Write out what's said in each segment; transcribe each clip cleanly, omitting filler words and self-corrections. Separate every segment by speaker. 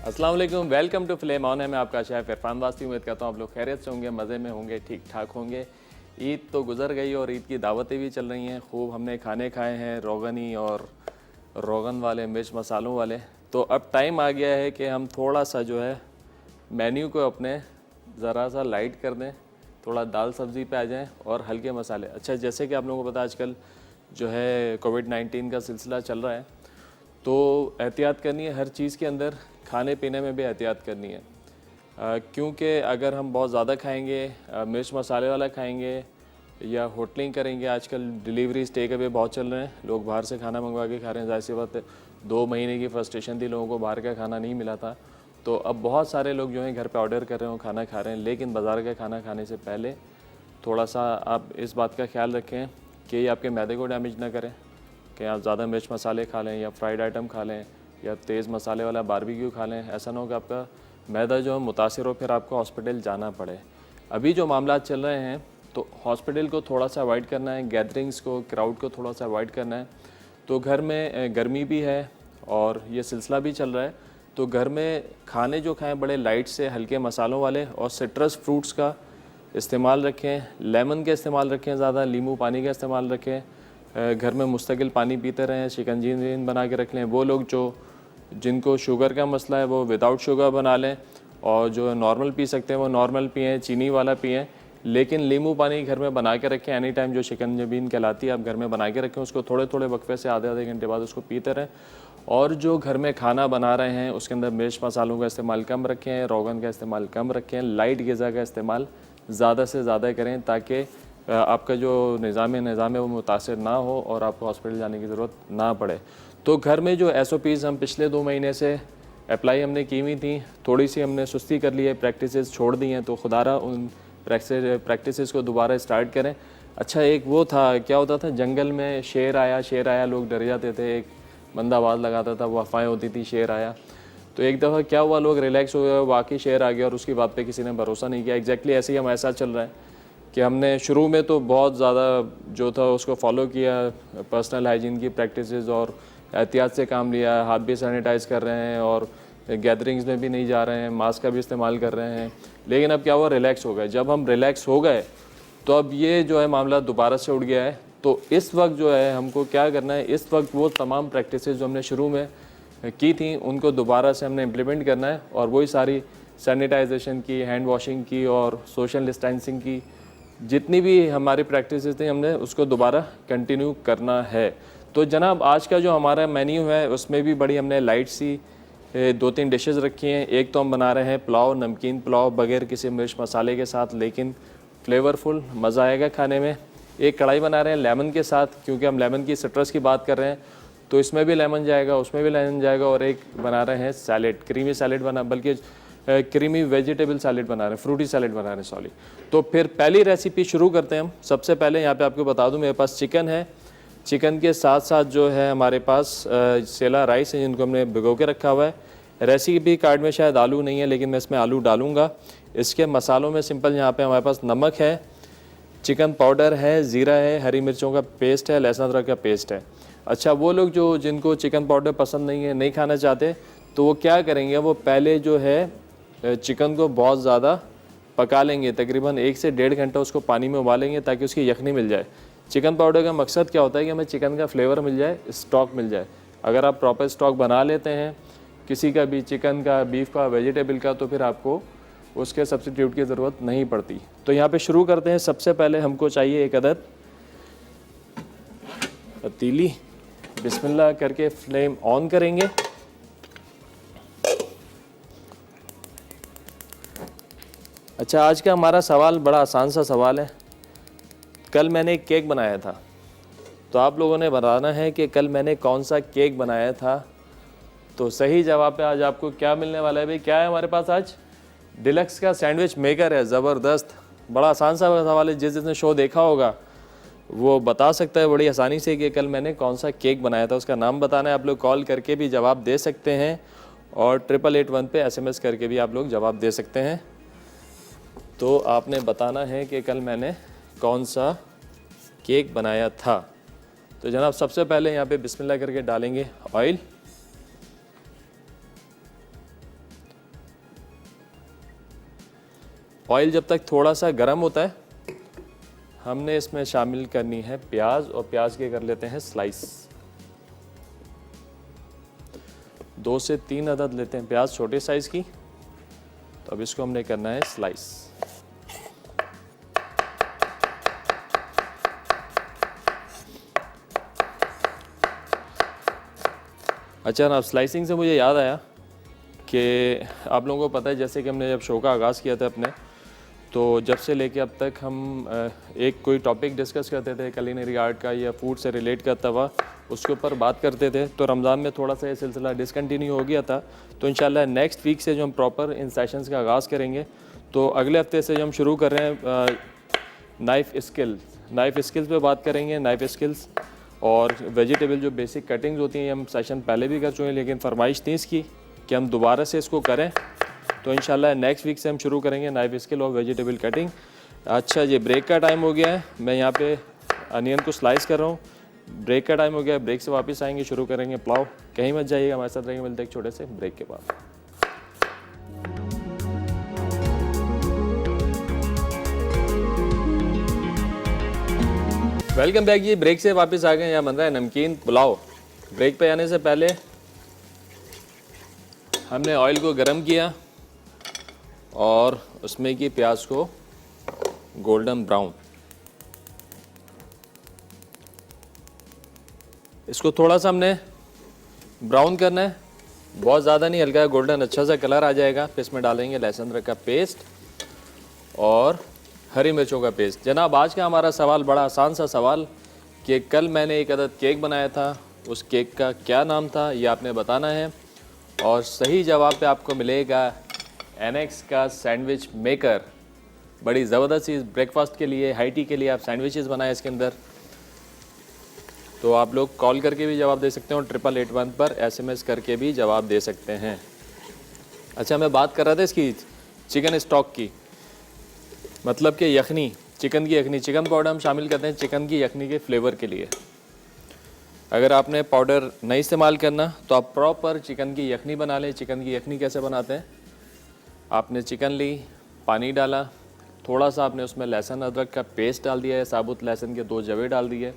Speaker 1: अस्सलाम वालेकुम, welcome to flame on है। मैं आपका शेफ़ इरफान वास्ती। उम्मीद करता हूँ आप लोग खैरियत से होंगे, मज़े में होंगे, ठीक ठाक होंगे। ईद तो गुजर गई और ईद की दावतें भी चल रही हैं। खूब हमने खाने खाए हैं, रोगनी और रोगन वाले, मिर्च मसालों वाले। तो अब टाइम आ गया है कि हम थोड़ा सा जो है मेन्यू को अपने ज़रा सा लाइट कर दें, थोड़ा दाल सब्ज़ी पे आ जाएं और हल्के मसाले। अच्छा, जैसे कि आप लोगों को पता आजकल जो है कोविड-19 का सिलसिला चल रहा है, तो एहतियात करनी है हर चीज़ के अंदर, खाने पीने में भी एहतियात करनी है। क्योंकि अगर हम बहुत ज़्यादा खाएंगे, मिर्च मसाले वाला खाएंगे या होटलिंग करेंगे, आजकल डिलीवरीज टेक अवे बहुत चल रहे हैं, लोग बाहर से खाना मंगवा के खा रहे हैं। ज़ाहिर सी बात है, 2 महीने की फ्रस्ट्रेशन थी, लोगों को बाहर का खाना नहीं मिला था। तो अब बहुत सारे लोग जो हैं घर पे ऑर्डर कर रहे हो, खाना खा रहे हैं। लेकिन बाज़ार का खाना खाने से पहले थोड़ा सा आप इस बात का ख्याल रखें कि ये आपके मैदे को डैमेज ना करें, कि आप ज़्यादा मिर्च मसाले खा लें या फ्राइड आइटम खा लें या तेज़ मसाले वाला बारबेक्यू खा लें। ऐसा ना हो कि आपका मैदा जो है मुतासिर हो, फिर आपको हॉस्पिटल जाना पड़े। अभी जो मामला चल रहे हैं, तो हॉस्पिटल को थोड़ा सा अवॉइड करना है, गैदरिंग्स को, क्राउड को थोड़ा सा अवॉइड करना है। तो घर में गर्मी भी है और ये सिलसिला भी चल रहा है, तो घर में खाने जो खाएं बड़े लाइट से, हल्के मसालों वाले, और सिट्रस फ्रूट्स का इस्तेमाल रखें। लेमन का इस्तेमाल रखें, ज़्यादा नींबू पानी का इस्तेमाल रखें। घर में मुस्तकिल पानी पीते रहें, शिकंजी बना के रख लें। वो लोग जिनको शुगर का मसला है वो विदाउट शुगर बना लें, और जो नॉर्मल पी सकते हैं वो नॉर्मल पिएँ, चीनी वाला पिएँ। लेकिन नींबू पानी घर में बना के रखें एनी टाइम। जो शिकंजी कहलाती है, आप घर में बना के रखें, उसको थोड़े थोड़े वक्फे से आधे आधे घंटे बाद उसको पीते रहें। और जो घर में खाना बना रहे हैं उसके अंदर मिर्च मसालों का इस्तेमाल कम रखें, रोगन का इस्तेमाल कम रखें, लाइट ग़िज़ा का इस्तेमाल ज़्यादा से ज़्यादा करें, ताकि आपका जो निज़ाम है वो मुतासिर ना हो और आपको हॉस्पिटल जाने की ज़रूरत ना पड़े। तो घर में जो SOPs हम पिछले 2 महीने से अप्लाई हमने की हुई थी, थोड़ी सी हमने सुस्ती कर ली है, प्रैक्टिसेस छोड़ दी हैं, तो खुदारा उन प्रैक्टिसेस को दोबारा स्टार्ट करें। अच्छा, एक वो था, क्या होता था, जंगल में शेर आया, लोग डर जाते थे, एक बंदा आवाज़ लगाता था, वो अफवाहें होती थी शेर आया। तो एक दफ़ा क्या हुआ, लोग रिलैक्स हो गए, वाकई शेर आ गया और उसकी बात पे किसी ने भरोसा नहीं किया। एग्जैक्टली ऐसे ही हमारे साथ चल रहा है कि हमने शुरू में तो बहुत ज़्यादा जो था उसको फॉलो किया, पर्सनल हाइजीन की प्रैक्टिसेस और एहतियात से काम लिया, हाथ भी सैनिटाइज़ कर रहे हैं और गैदरिंग्स में भी नहीं जा रहे हैं, मास्क का भी इस्तेमाल कर रहे हैं। लेकिन अब क्या हुआ, रिलैक्स हो गए। जब हम रिलैक्स हो गए तो अब ये जो है मामला दोबारा से उठ गया है। तो इस वक्त जो है हमको क्या करना है, इस वक्त वो तमाम प्रैक्टिसेस जो हमने शुरू में की थी उनको दोबारा से हमने इम्प्लीमेंट करना है, और वही सारी सैनिटाइजेशन की, हैंड वॉशिंग की और सोशल डिस्टेंसिंग की जितनी भी हमारी प्रैक्टिसेस थी, हमने उसको दोबारा कंटिन्यू करना है। तो जनाब, आज का जो हमारा मेन्यू है उसमें भी बड़ी हमने लाइट सी 2-3 डिशेस रखी हैं। एक तो हम बना रहे हैं पुलाव, नमकीन पुलाव, बगैर किसी मिर्च मसाले के साथ, लेकिन फ्लेवरफुल, मज़ा आएगा खाने में। एक कढ़ाई बना रहे हैं लेमन के साथ, क्योंकि हम लेमन की सिट्रस की बात कर रहे हैं, तो इसमें भी लेमन जाएगा, उसमें भी लेमन जाएगा। और एक बना रहे हैं सैलेड, क्रीमी सैलेड बल्कि क्रीमी वेजिटेबल सैलेड बना रहे हैं, फ्रूटी सैलेड बना रहे हैं, सॉरी। तो फिर पहली रेसिपी शुरू करते हैं हम। सबसे पहले यहाँ पे आपको बता दूँ, मेरे पास चिकन है। चिकन के साथ साथ जो है हमारे पास सेला राइस है, जिनको हमने भिगो के रखा हुआ है। रेसिपी कार्ड में शायद आलू नहीं है, लेकिन मैं इसमें आलू डालूंगा। इसके मसालों में सिंपल यहाँ पे हमारे पास नमक है, चिकन पाउडर है, ज़ीरा है, हरी मिर्चों का पेस्ट है, लहसुन अदरक का पेस्ट है। अच्छा, वो लोग जिनको चिकन पाउडर पसंद नहीं है, नहीं खाना चाहते, तो वो क्या करेंगे, वो पहले जो है चिकन को बहुत ज़्यादा पका लेंगे, तकरीबन 1 से 1.5 घंटा उसको पानी में उबालेंगे ताकि उसकी यखनी मिल जाए। चिकन पाउडर का मकसद क्या होता है कि हमें चिकन का फ्लेवर मिल जाए, स्टॉक मिल जाए। अगर आप प्रॉपर स्टॉक बना लेते हैं किसी का भी, चिकन का, बीफ का, वेजिटेबल का, तो फिर आपको उसके सब्स्टिट्यूट की ज़रूरत नहीं पड़ती। तो यहाँ पे शुरू करते हैं। सबसे पहले हमको चाहिए 1 अदद पतीली। बिस्मिल्लाह करके फ्लेम ऑन करेंगे। अच्छा, आज का हमारा सवाल बड़ा आसान सा सवाल है। कल मैंने एक केक बनाया था, तो आप लोगों ने बताना है कि कल मैंने कौन सा केक बनाया था। तो सही जवाब पे आज आपको क्या मिलने वाला है भाई? क्या है हमारे पास आज? डिलक्स का सैंडविच मेकर है। ज़बरदस्त, बड़ा आसान सा सवाल है। जिसने शो देखा होगा वो बता सकता है बड़ी आसानी से कि कल मैंने कौन सा केक बनाया था। उसका नाम बताना है। आप लोग कॉल करके भी जवाब दे सकते हैं और 8881 पे SMS करके भी आप लोग जवाब दे सकते हैं। तो आपने बताना है कि कल मैंने कौन सा केक बनाया था। तो जनाब, सबसे पहले यहाँ पे बिस्मिल्लाह करके डालेंगे ऑयल। ऑयल जब तक थोड़ा सा गर्म होता है, हमने इसमें शामिल करनी है प्याज, और प्याज के कर लेते हैं स्लाइस। 2 से 3 अदद लेते हैं प्याज छोटे साइज़ की। तो अब इसको हमने करना है स्लाइस। अच्छा ना, स्लाइसिंग से मुझे याद आया कि आप लोगों को पता है, जैसे कि हमने जब शो का आगाज़ किया था अपने, तो जब से लेके अब तक हम एक कोई टॉपिक डिस्कस करते थे कुलिनरी आर्ट का या फूड से रिलेट करता हुआ, उसके ऊपर बात करते थे। तो रमज़ान में थोड़ा सा ये सिलसिला डिसकंटिन्यू हो गया था। तो इंशाल्लाह नेक्स्ट वीक से जो हम प्रॉपर इन सेशंस का आगाज़ करेंगे, तो अगले हफ्ते से जो हम शुरू कर रहे हैं नाइफ़ स्किल्स पे बात करेंगे। नाइफ़ स्किल्स और वेजिटेबल जो बेसिक कटिंग्स होती हैं, ये हम सेशन पहले भी कर चुके हैं, लेकिन फरमाइश थी इसकी कि हम दोबारा से इसको करें। तो इंशाल्लाह नेक्स्ट वीक से हम शुरू करेंगे नाइफ स्किल और वेजिटेबल कटिंग। अच्छा जी, ब्रेक का टाइम हो गया है। मैं यहाँ पे अनियन को स्लाइस कर रहा हूँ। ब्रेक का टाइम हो गया है, ब्रेक से वापस आएंगे, शुरू करेंगे पुलाव। कहीं मत जाइएगा, हमारे साथ रहेंगे। मिलते हैं एक छोटे से ब्रेक के बाद। वेलकम बैक जी। ब्रेक से वापस आ गए। यहाँ बन रहा है नमकीन पुलाव। ब्रेक पे आने से पहले हमने ऑयल को गर्म किया और उसमें की प्याज को गोल्डन ब्राउन। इसको थोड़ा सा हमने ब्राउन करना है, बहुत ज़्यादा नहीं, हल्का गोल्डन अच्छा सा कलर आ जाएगा। फिर इसमें डालेंगे लहसुन अदरक का पेस्ट और हरी मिर्चों का पेस्ट। जनाब, आज का हमारा सवाल बड़ा आसान सा सवाल कि कल मैंने एक अदद केक बनाया था, उस केक का क्या नाम था, ये आपने बताना है। और सही जवाब पे आपको मिलेगा एनेक्स का सैंडविच मेकर। बड़ी ज़बरदस्त चीज़, ब्रेकफास्ट के लिए, हाई टी के लिए आप सैंडविचेस बनाए इसके अंदर। तो आप लोग कॉल करके भी जवाब दे सकते हो, 8881 पर SMS करके भी जवाब दे सकते हैं। अच्छा, मैं बात कर रहा था इसकी चिकन स्टॉक की, मतलब कि यखनी, चिकन की यखनी। चिकन पाउडर हम शामिल करते हैं चिकन की यखनी के फ्लेवर के लिए। अगर आपने पाउडर नहीं इस्तेमाल करना तो आप प्रॉपर चिकन की यखनी बना लें। चिकन की यखनी कैसे बनाते हैं, आपने चिकन ली, पानी डाला, थोड़ा सा आपने उसमें लहसुन अदरक का पेस्ट डाल दिया है, साबुत लहसुन के 2 जवे डाल दिए,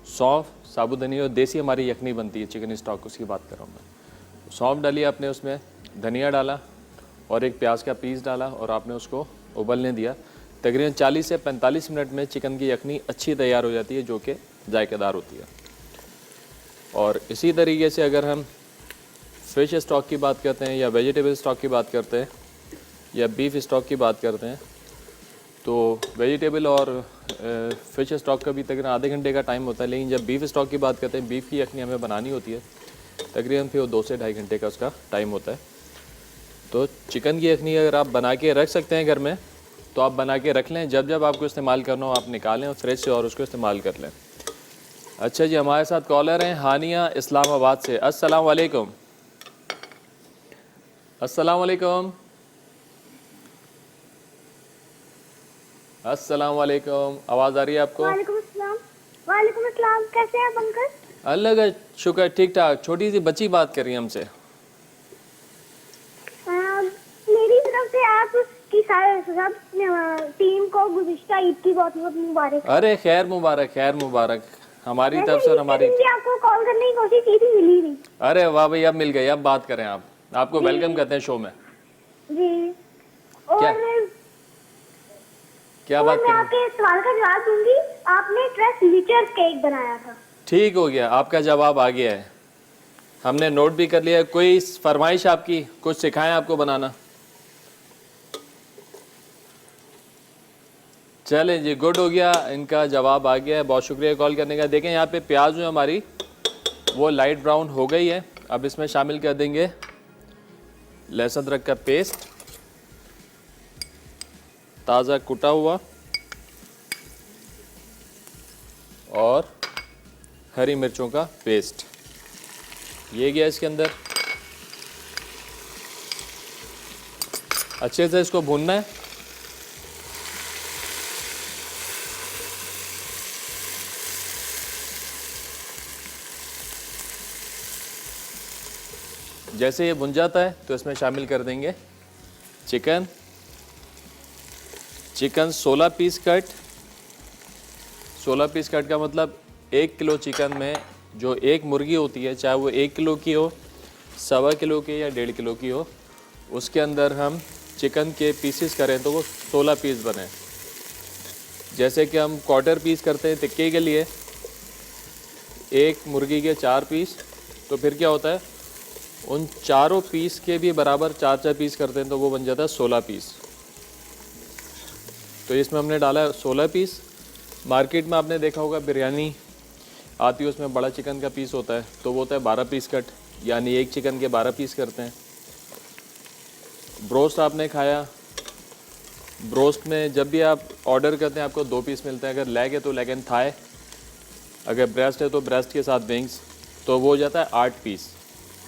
Speaker 1: सौंफ, साबुत धनिया, और देसी हमारी यखनी बनती है चिकन स्टॉक, उसकी बात कर रहा हूँ मैं। सौंफ डाली आपने, उसमें धनिया डाला और एक प्याज का पीस डाला और आपने उसको उबलने दिया। तकरीबन 40 से 45 मिनट में चिकन की यखनी अच्छी तैयार हो जाती है, जो कि जायकेदार होती है। और इसी तरीके से अगर हम फ़िश स्टॉक की बात करते हैं या वेजिटेबल स्टॉक की बात करते हैं या बीफ स्टॉक की बात करते हैं, तो वेजिटेबल और फ़िश स्टॉक का भी तकरीबन आधे घंटे का टाइम होता है। लेकिन जब बीफ स्टॉक की बात करते हैं, बीफ की यखनी हमें बनानी होती है, तकरीबन फिर 2 से ढाई घंटे का उसका टाइम होता है। तो चिकन की यखनी अगर आप बना के रख सकते हैं घर में, तो आप बना के रख लें। जब जब आपको इस्तेमाल करना हो आप निकालें और फ्रिज से और उसको इस्तेमाल कर लें। अच्छा जी, हमारे साथ कॉलर हैं हानिया इस्लामाबाद से। अस्सलाम वालेकुम। अस्सलाम वालेकुम। अस्सलाम वालेकुम। आवाज़ आ रही है आपको?
Speaker 2: वालेकुम अस्सलाम। वालेकुम अस्सलाम। कैसे हैं अंकल?
Speaker 1: अल्लाह का शुक्र, ठीक ठाक। छोटी सी बच्ची बात कर रही है हमसे।
Speaker 2: मेरी तरफ से आपकी सब टीम को गुज़िश्ता ईद की बहुत बहुत मुबारक।
Speaker 1: अरे खैर मुबारक, खैर मुबारक हमारी तरफ से और हमारी।
Speaker 2: आपको कॉल करने की कोशिश की थी, मिली नहीं।
Speaker 1: अरे वाह भाई, अब मिल गई। अब बात करें, आप आपको वेलकम करते हैं शो में
Speaker 2: जी। और
Speaker 1: क्या बात
Speaker 2: मैं आपके सवाल का जवाब दूंगी। आपने ट्रस्ट लिचर केक बनाया था।
Speaker 1: ठीक हो गया, आपका जवाब आ गया है, हमने नोट भी कर लिया। कोई फरमाइश आपकी, कुछ सिखाएं आपको बनाना? चलें जी, गुड हो गया, इनका जवाब आ गया है। बहुत शुक्रिया कॉल करने का। देखें यहाँ पे प्याज जो हमारी वो लाइट ब्राउन हो गई है। अब इसमें शामिल कर देंगे लहसुन अदरक का पेस्ट, ताज़ा कुटा हुआ, और हरी मिर्चों का पेस्ट। ये गया इसके अंदर। अच्छे से इसको भूनना है। जैसे ये भुन जाता है तो इसमें शामिल कर देंगे chicken, chicken 16 piece cut. 16 piece cut का मतलब 1 किलो चिकन में जो एक मुर्गी होती है, चाहे वो 1 किलो की हो, 1.25 किलो की या 1.5 किलो की हो, उसके अंदर हम चिकन के पीसेस करें तो वो 16 पीस बने। जैसे कि हम क्वार्टर पीस करते हैं टिक्के के लिए, एक मुर्गी के 4 पीस, तो फिर क्या होता है उन चारों पीस के भी बराबर 4-4 पीस करते हैं तो वो बन जाता है 16 पीस। तो इसमें हमने डाला है 16 पीस। मार्केट में आपने देखा होगा बिरयानी आती है, उसमें बड़ा चिकन का पीस होता है, तो वो होता है 12 पीस कट, यानी एक चिकन के 12 पीस करते हैं। ब्रोस्ट आपने खाया, ब्रोस्ट में जब भी आप ऑर्डर करते हैं आपको 2 पीस मिलते हैं। अगर लेग है तो लेग एंड थाई, अगर ब्रेस्ट है तो ब्रेस्ट के साथ विंग्स, तो वो हो जाता है 8 पीस।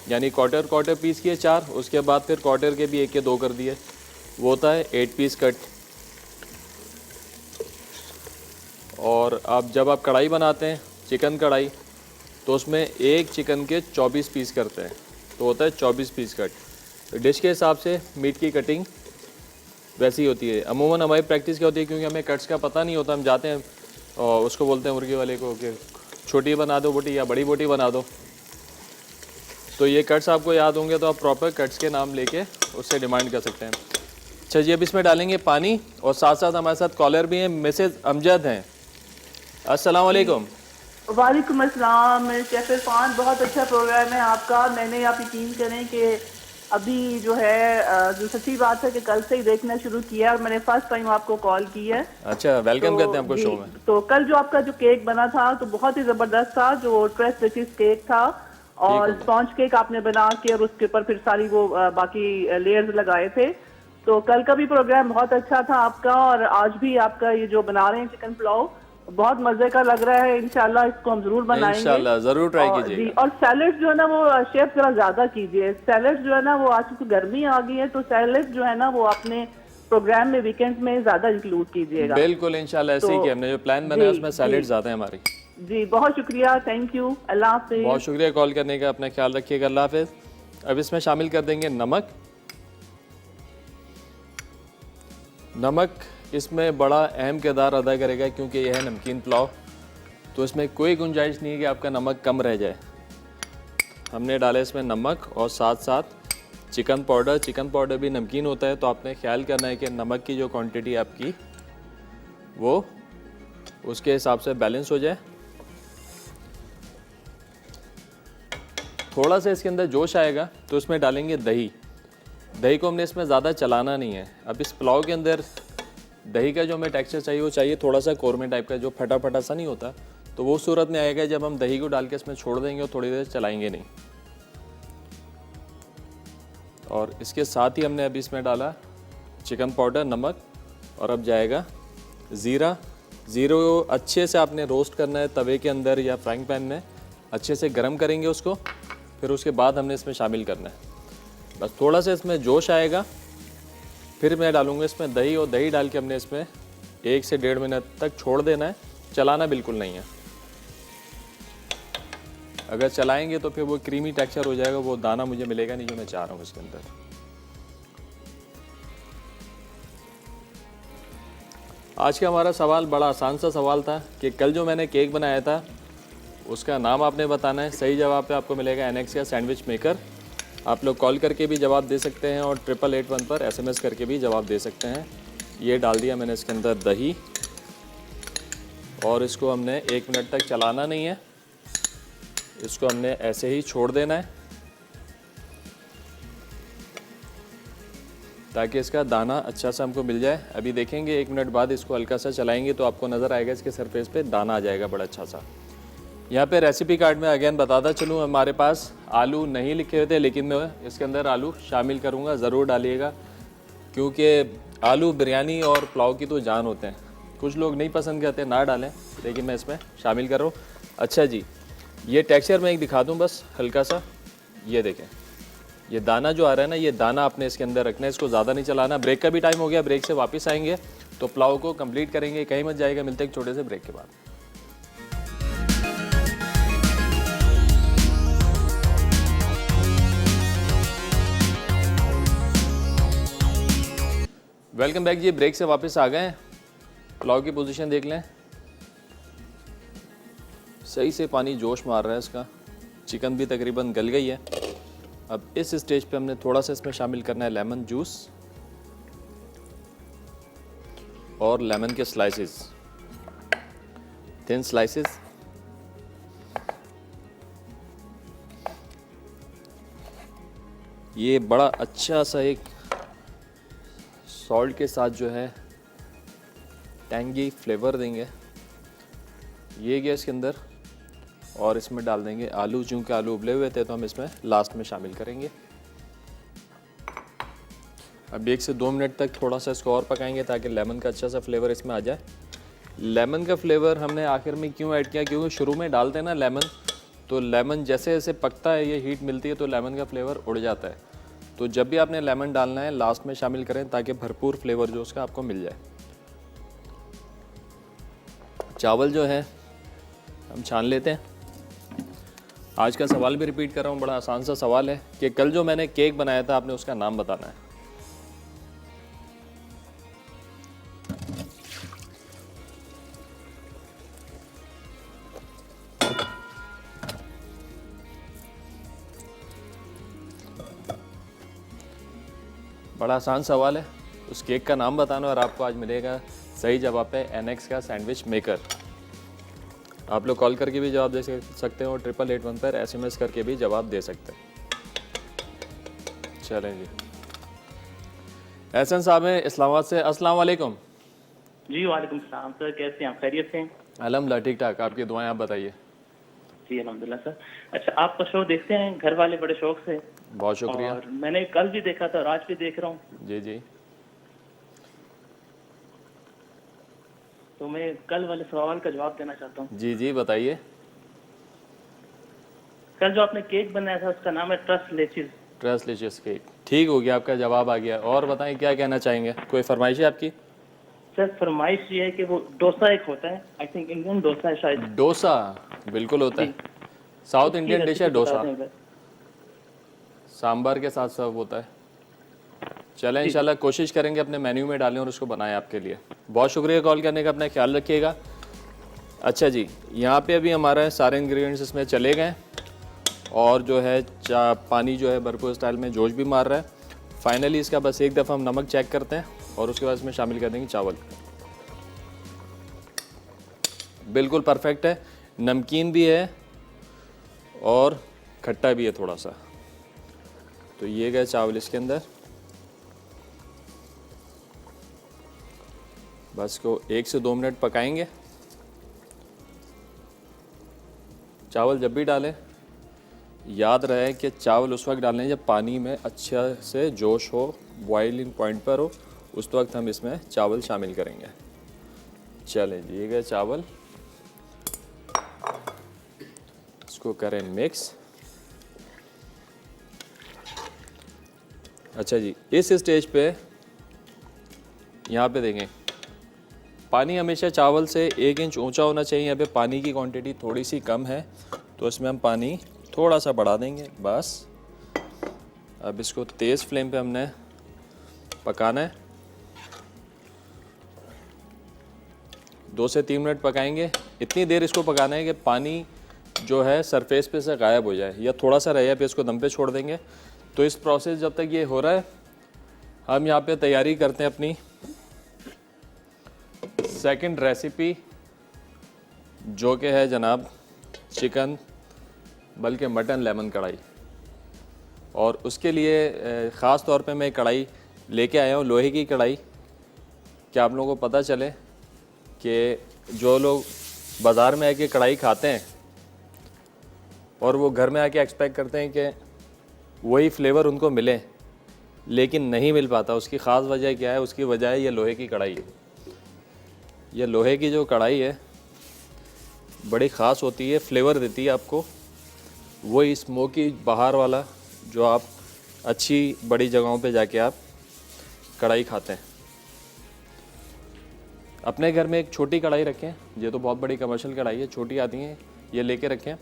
Speaker 1: यानी क्वार्टर पीस किए 4, उसके बाद फिर क्वार्टर के भी 1 के 2 कर दिए, वो होता है 8 पीस कट। और अब जब आप कढ़ाई बनाते हैं चिकन कढ़ाई, तो उसमें एक चिकन के 24 पीस करते हैं, तो होता है 24 पीस कट। तो डिश के हिसाब से मीट की कटिंग वैसी होती है। अमूमन हमारी प्रैक्टिस क्या होती है, क्योंकि हमें कट्स का पता नहीं होता, हम जाते हैं और उसको बोलते हैं मुर्गी वाले को कि छोटी बना दो बोटी या बड़ी बोटी बना दो। तो ये कट्स आपको याद होंगे तो आप प्रॉपर कट्स के नाम लेके उससे डिमांड कर सकते हैं। अच्छा जी, अब इसमें डालेंगे पानी, और साथ साथ हमारे साथ कॉलर भी हैं, मिसेज अमजद हैं। अस्सलाम वालेकुम।
Speaker 3: वालेकुम अस्सलाम। शेफ इरफान, बहुत अच्छा प्रोग्राम है आपका। मैंने आप यकीन करें कि अभी जो है जो सच्ची बात है कि कल से ही देखना शुरू किया और मैंने फर्स्ट टाइम आपको कॉल की है।
Speaker 1: अच्छा, वेलकम करते हैं आपको शो में।
Speaker 3: तो कल जो आपका जो केक बना था तो बहुत ही जबरदस्त था, जो ट्रेस रिचेस केक था, और स्पॉन्ज केक आपने बना के और उसके ऊपर फिर सारी वो बाकी लेयर्स लगाए थे। तो कल का भी प्रोग्राम बहुत अच्छा था आपका, और आज भी आपका ये जो बना रहे हैं चिकन पुलाव बहुत मजे का लग रहा है। इंशाल्लाह इसको हम जरूर बनाएंगे,
Speaker 1: इंशाल्लाह जरूर ट्राई
Speaker 3: जी।
Speaker 1: कीजिएगा।
Speaker 3: और सैलेड जो है ना वो शेफ जरा ज्यादा कीजिए। सैलेड जो है ना वो आज क्योंकि गर्मी आ गई है तो सैलेड जो है ना वो अपने प्रोग्राम में वीकेंड में ज्यादा इंक्लूड कीजिएगा।
Speaker 1: बिल्कुल इंशाल्लाह ऐसे ही
Speaker 3: तो
Speaker 1: कि हमने जो प्लान बनाया
Speaker 3: जी,
Speaker 1: उसमें सैलेड
Speaker 3: जी।
Speaker 1: ज्यादा है हमारी।
Speaker 3: जी बहुत शुक्रिया, थैंक यू, अल्लाह हाफिज।
Speaker 1: बहुत शुक्रिया कॉल करने का, अपना ख्याल रखिएगा, अल्लाह हाफिज। अब इसमें शामिल कर देंगे नमक। नमक इसमें बड़ा अहम किरदार अदा करेगा क्योंकि यह है नमकीन पुलाव, तो इसमें कोई गुंजाइश नहीं है कि आपका नमक कम रह जाए। हमने डाला इसमें नमक और साथ साथ चिकन पाउडर। चिकन पाउडर भी नमकीन होता है, तो आपने ख्याल करना है कि नमक की जो क्वांटिटी आपकी वो उसके हिसाब से बैलेंस हो जाए। थोड़ा सा इसके अंदर जोश आएगा तो इसमें डालेंगे दही। दही को हमने इसमें ज़्यादा चलाना नहीं है। अब इस पुलाव के अंदर दही का जो हमें टेक्सचर चाहिए वो चाहिए थोड़ा सा कौरमे टाइप का, जो फटा फटा सा नहीं होता, तो वो सूरत में आएगा जब हम दही को डाल के इसमें छोड़ देंगे और थोड़ी देर चलाएंगे नहीं। और इसके साथ ही हमने अभी इसमें डाला चिकन पाउडर, नमक, और अब जाएगा ज़ीरा। ज़ीरो अच्छे से आपने रोस्ट करना है तवे के अंदर या फ्राइंग पैन में, अच्छे से गर्म करेंगे उसको, फिर उसके बाद हमने इसमें शामिल करना है। बस थोड़ा सा इसमें जोश आएगा, फिर मैं डालूंगा इसमें दही, और दही डाल के हमने इसमें 1 से 1.5 मिनट तक छोड़ देना है, चलाना बिल्कुल नहीं है। अगर चलाएंगे तो फिर वो क्रीमी टेक्सचर हो जाएगा, वो दाना मुझे मिलेगा नहीं जो मैं चाह रहा हूँ इसके अंदर। आज का हमारा सवाल बड़ा आसान सा सवाल था कि कल जो मैंने केक बनाया था उसका नाम आपने बताना है। सही जवाब पे आपको मिलेगा एनेक्स का सैंडविच मेकर। आप लोग कॉल करके भी जवाब दे सकते हैं और 8881 पर SMS करके भी जवाब दे सकते हैं। ये डाल दिया मैंने इसके अंदर दही, और इसको हमने 1 मिनट तक चलाना नहीं है, इसको हमने ऐसे ही छोड़ देना है ताकि इसका दाना अच्छा सा हमको मिल जाए। अभी देखेंगे 1 मिनट बाद इसको हल्का सा चलाएंगे तो आपको नज़र आएगा इसके सरफेस पे दाना आ जाएगा बड़ा अच्छा सा। यहाँ पे रेसिपी कार्ड में अगेन बताता चलूँ, हमारे पास आलू नहीं लिखे हुए थे, लेकिन मैं इसके अंदर आलू शामिल करूँगा, ज़रूर डालिएगा, क्योंकि आलू बिरयानी और पुलाव की तो जान होते हैं। कुछ लोग नहीं पसंद करते, ना डालें, लेकिन मैं इसमें शामिल कर रहा हूँ। अच्छा जी, ये टेक्सचर मैं एक दिखा दूँ बस हल्का सा। ये देखें, ये दाना जो आ रहा है ना, ये दाना आपने इसके अंदर रखना है, इसको ज़्यादा नहीं चलाना। ब्रेक का भी टाइम हो गया, ब्रेक से वापस आएंगे तो पुलाव को कंप्लीट करेंगे, कहीं मत जाएगा। मिलते हैं एक छोटे से ब्रेक के बाद। वेलकम बैक जी, ब्रेक से वापस आ गए। पुलाव की पोजीशन देख लें, सही से पानी जोश मार रहा है इसका, चिकन भी तकरीबन गल गई है। अब इस स्टेज पे हमने थोड़ा सा इसमें शामिल करना है लेमन जूस और लेमन के स्लाइसेस, थिन स्लाइसेस। ये बड़ा अच्छा सा एक सॉल्ट के साथ जो है टैंगी फ्लेवर देंगे। ये गया इसके अंदर, और इसमें डाल देंगे आलू। चूँकि आलू उबले हुए थे तो हम इसमें लास्ट में शामिल करेंगे। अब 1 से 2 मिनट तक थोड़ा सा इसको और पकाएंगे ताकि लेमन का अच्छा सा फ्लेवर इसमें आ जाए। लेमन का फ्लेवर हमने आखिर में क्यों ऐड किया, क्योंकि शुरू में डालते हैं ना लेमन, तो लेमन जैसे जैसे पकता है, ये हीट मिलती है तो लेमन का फ्लेवर उड़ जाता है। तो जब भी आपने लेमन डालना है लास्ट में शामिल करें ताकि भरपूर फ्लेवर जो उसका आपको मिल जाए। चावल जो है हम छान लेते हैं। आज का सवाल भी रिपीट कर रहा हूँ, बड़ा आसान सा सवाल है कि कल जो मैंने केक बनाया था आपने उसका नाम बताना है। बड़ा आसान सवाल है, उस केक का नाम बताना और आपको आज मिलेगा सही जवाब पे NX का सैंडविच मेकर। आप लोग कॉल करके भी जवाब दे सकते हो, 8881 पर SMS करके भी जवाब दे सकते हैं। चलें जी, एहसन साहब हैं इस्लामाबाद से। अस्सलाम वालेकुम।
Speaker 4: जी वालेकुम सलाम सर, कैसे हैं आप? खैरियत से हैं?
Speaker 1: अल्हम्दुलिल्लाह ठीक ठाक, आपकी दुआएं, आप बताइए।
Speaker 4: जी अल्हम्दुलिल्लाह सर। अच्छा, आपका शो देखते हैं घर वाले बड़े शौक से?
Speaker 1: बहुत शुक्रिया।
Speaker 4: और मैंने कल भी देखा था और आज भी देख रहा हूँ।
Speaker 1: जी जी,
Speaker 4: तो मैं कल वाले सवाल का जवाब देना चाहता हूँ।
Speaker 1: जी जी बताइए।
Speaker 4: कल जो आपने केक बनाया था उसका नाम है ट्रस्ट लेचिस।
Speaker 1: ट्रस्टलिशियस केक, ठीक हो गया, आपका जवाब आ गया। और बताएं क्या कहना चाहेंगे, कोई फरमाइश है आपकी?
Speaker 4: सर फरमाइश ये है कि वो डोसा एक होता है, आई थिंक इंडियन डोसा है शायद।
Speaker 1: डोसा बिल्कुल होता है, साउथ इंडियन डिश है डोसा, सांभर के साथ सर्व होता है। चलें इंशाल्लाह कोशिश करेंगे अपने मेन्यू में डालें और उसको बनाएं आपके लिए। बहुत शुक्रिया कॉल करने का, अपना ख्याल रखिएगा। अच्छा जी, यहाँ पे अभी हमारा सारे इंग्रेडिएंट्स इसमें चले गए और जो है पानी जो है भरपूर स्टाइल में जोश भी मार रहा है। फाइनली इसका बस एक दफ़ा हम नमक चेक करते हैं और उसके बाद इसमें शामिल कर देंगे चावल। बिल्कुल परफेक्ट है, नमकीन भी है और खट्टा भी है थोड़ा सा। तो ये गए चावल इसके अंदर, बस को 1 से 2 मिनट पकाएंगे। चावल जब भी डालें याद रहे कि चावल उस वक्त डालें जब पानी में अच्छा से जोश हो, बॉइलिंग पॉइंट पर हो, उस वक्त हम इसमें चावल शामिल करेंगे। चलें जी, ये गए चावल, इसको करें मिक्स। अच्छा जी, इस स्टेज पे यहाँ पे देखें पानी हमेशा चावल से 1 इंच ऊंचा होना चाहिए। यहाँ पे पानी की क्वांटिटी थोड़ी सी कम है तो इसमें हम पानी थोड़ा सा बढ़ा देंगे बस। अब इसको तेज़ फ्लेम पे हमने पकाना है, 2 से 3 मिनट पकाएंगे। इतनी देर इसको पकाना है कि पानी जो है सरफेस पे से गायब हो जाए या थोड़ा सा रहे, पे इसको दम पे छोड़ देंगे। तो इस प्रोसेस जब तक ये हो रहा है हम यहाँ पे तैयारी करते हैं अपनी सेकंड रेसिपी, जो कि है जनाब चिकन बल्कि मटन लेमन कढ़ाई। और उसके लिए ख़ास तौर पे मैं कढ़ाई लेके आया हूँ, लोहे की कढ़ाई, कि आप लोगों को पता चले कि जो लोग बाज़ार में आके कढ़ाई खाते हैं और वो घर में आके एक्सपेक्ट करते हैं कि वही फ्लेवर उनको मिले, लेकिन नहीं मिल पाता। उसकी ख़ास वजह क्या है? उसकी वजह है ये लोहे की कढ़ाई है। ये लोहे की जो कढ़ाई है बड़ी ख़ास होती है, फ्लेवर देती है आपको वही स्मोकी बाहर वाला जो आप अच्छी बड़ी जगहों पे जाके आप कढ़ाई खाते हैं। अपने घर में एक छोटी कढ़ाई रखें, ये तो बहुत बड़ी कमर्शियल कढ़ाई है, छोटी आती हैं, ये लेके रखें।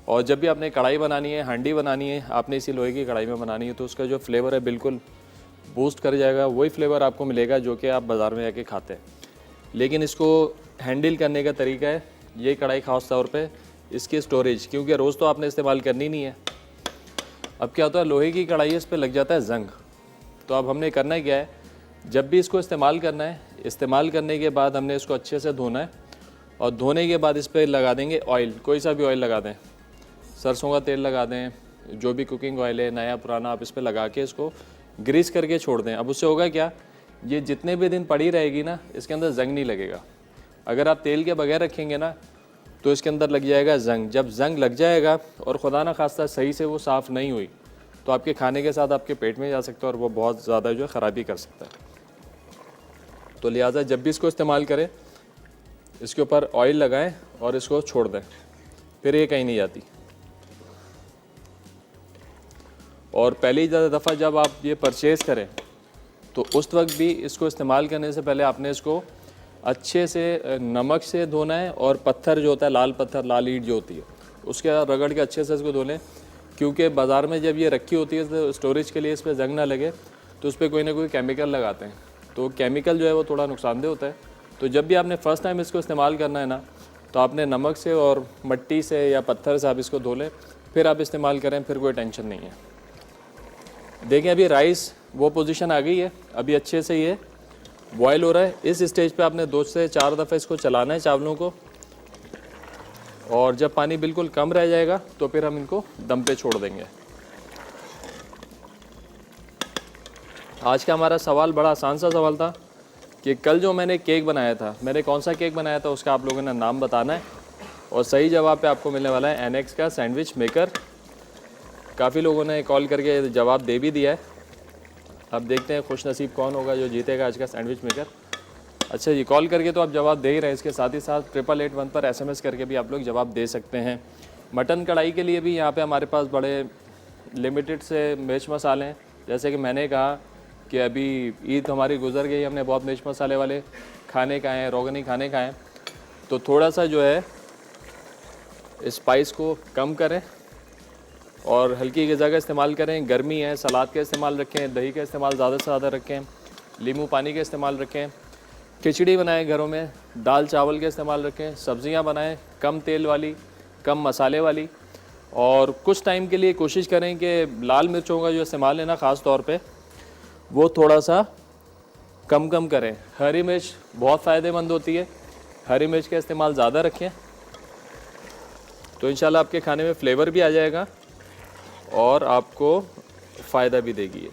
Speaker 1: और जब भी आपने कढ़ाई बनानी है, हांडी बनानी है, आपने इसी लोहे की कढ़ाई में बनानी है, तो उसका जो फ्लेवर है बिल्कुल बूस्ट कर जाएगा, वही फ्लेवर आपको मिलेगा जो कि आप बाज़ार में जाके खाते हैं। लेकिन इसको हैंडल करने का तरीका है, ये कढ़ाई ख़ास तौर पे इसकी स्टोरेज, क्योंकि रोज़ तो आपने इस्तेमाल करनी नहीं है। अब क्या होता है, लोहे की कढ़ाई है, इस पर लग जाता है जंग। तो अब हमने करना क्या है, जब भी इसको इस्तेमाल करना है, इस्तेमाल करने के बाद हमने इसको अच्छे से धोना है, और धोने के बाद इस पर लगा देंगे ऑयल, कोई सा भी ऑयल लगा दें, सरसों का तेल लगा दें, जो भी कुकिंग ऑयल है नया पुराना, आप इस पर लगा के इसको ग्रीस करके छोड़ दें। अब उससे होगा क्या, ये जितने भी दिन पड़ी रहेगी ना, इसके अंदर जंग नहीं लगेगा। अगर आप तेल के बगैर रखेंगे ना तो इसके अंदर लग जाएगा जंग। जब जंग लग जाएगा और खुदा ना खास्ता सही से वो साफ़ नहीं हुई तो आपके खाने के साथ आपके पेट में जा सकता है और वो बहुत ज़्यादा जो है ख़राबी कर सकता है। तो लिहाजा जब भी इसको इस्तेमाल करें, इसके ऊपर ऑयल लगाएं और इसको छोड़ दें, फिर ये कहीं नहीं जाती। और पहली दफ़ा जब आप ये परचेज़ करें तो उस वक्त भी इसको इस्तेमाल करने से पहले आपने इसको अच्छे से नमक से धोना है, और पत्थर जो होता है, लाल पत्थर, लाल ईंट जो होती है, उसके रगड़ के अच्छे से इसको धो लें। क्योंकि बाज़ार में जब ये रखी होती है तो स्टोरेज के लिए इस पर जंग ना लगे तो उस पर कोई ना कोई केमिकल लगाते हैं, तो केमिकल जो है वो थोड़ा नुकसानदेह होता है। तो जब भी आपने फ़र्स्ट टाइम इसको इस्तेमाल करना है ना, तो आपने नमक से और मिट्टी से या पत्थर से आप इसको धो लें, फिर आप इस्तेमाल करें, फिर कोई टेंशन नहीं है। देखें अभी राइस वो पोजीशन आ गई है, अभी अच्छे से ये बॉयल हो रहा है। इस स्टेज पे आपने 2 से 4 दफ़े इसको चलाना है चावलों को, और जब पानी बिल्कुल कम रह जाएगा तो फिर हम इनको दम पे छोड़ देंगे। आज का हमारा सवाल बड़ा आसान सा सवाल था कि कल जो मैंने केक बनाया था, मैंने कौन सा केक बनाया था उसका आप लोगों ने नाम बताना है, और सही जवाब पे आपको मिलने वाला है एनेक्स का सैंडविच मेकर। काफ़ी लोगों ने कॉल करके जवाब दे भी दिया है। अब देखते हैं खुश नसीब कौन होगा जो जीतेगा आज का सैंडविच मेकर। अच्छा जी, कॉल करके तो आप जवाब दे ही रहे हैं, इसके साथ ही साथ 8881 पर SMS करके भी आप लोग जवाब दे सकते हैं। मटन कढ़ाई के लिए भी यहाँ पे हमारे पास बड़े लिमिटेड से मिर्च मसाले हैं। जैसे कि मैंने कहा कि अभी ईद हमारी गुजर गई, हमने बहुत मिर्च मसाले वाले खाने खाए हैं, रोगनी खाने खाए हैं, तो थोड़ा सा जो है स्पाइस को कम करें और हल्की ग़िज़ा का इस्तेमाल करें। गर्मी है, सलाद का इस्तेमाल रखें, दही का इस्तेमाल ज़्यादा से ज़्यादा रखें, नींबू पानी का इस्तेमाल रखें, खिचड़ी बनाएं घरों में, दाल चावल का इस्तेमाल रखें, सब्ज़ियां बनाएं कम तेल वाली, कम मसाले वाली, और कुछ टाइम के लिए कोशिश करें कि लाल मिर्चों का जो इस्तेमाल है ना ख़ास तौर पे, वो थोड़ा सा कम करें। हरी मिर्च बहुत फ़ायदेमंद होती है, हरी मिर्च का इस्तेमाल ज़्यादा रखें, तो इंशाल्लाह आपके खाने में फ्लेवर भी आ जाएगा और आपको फ़ायदा भी देगी।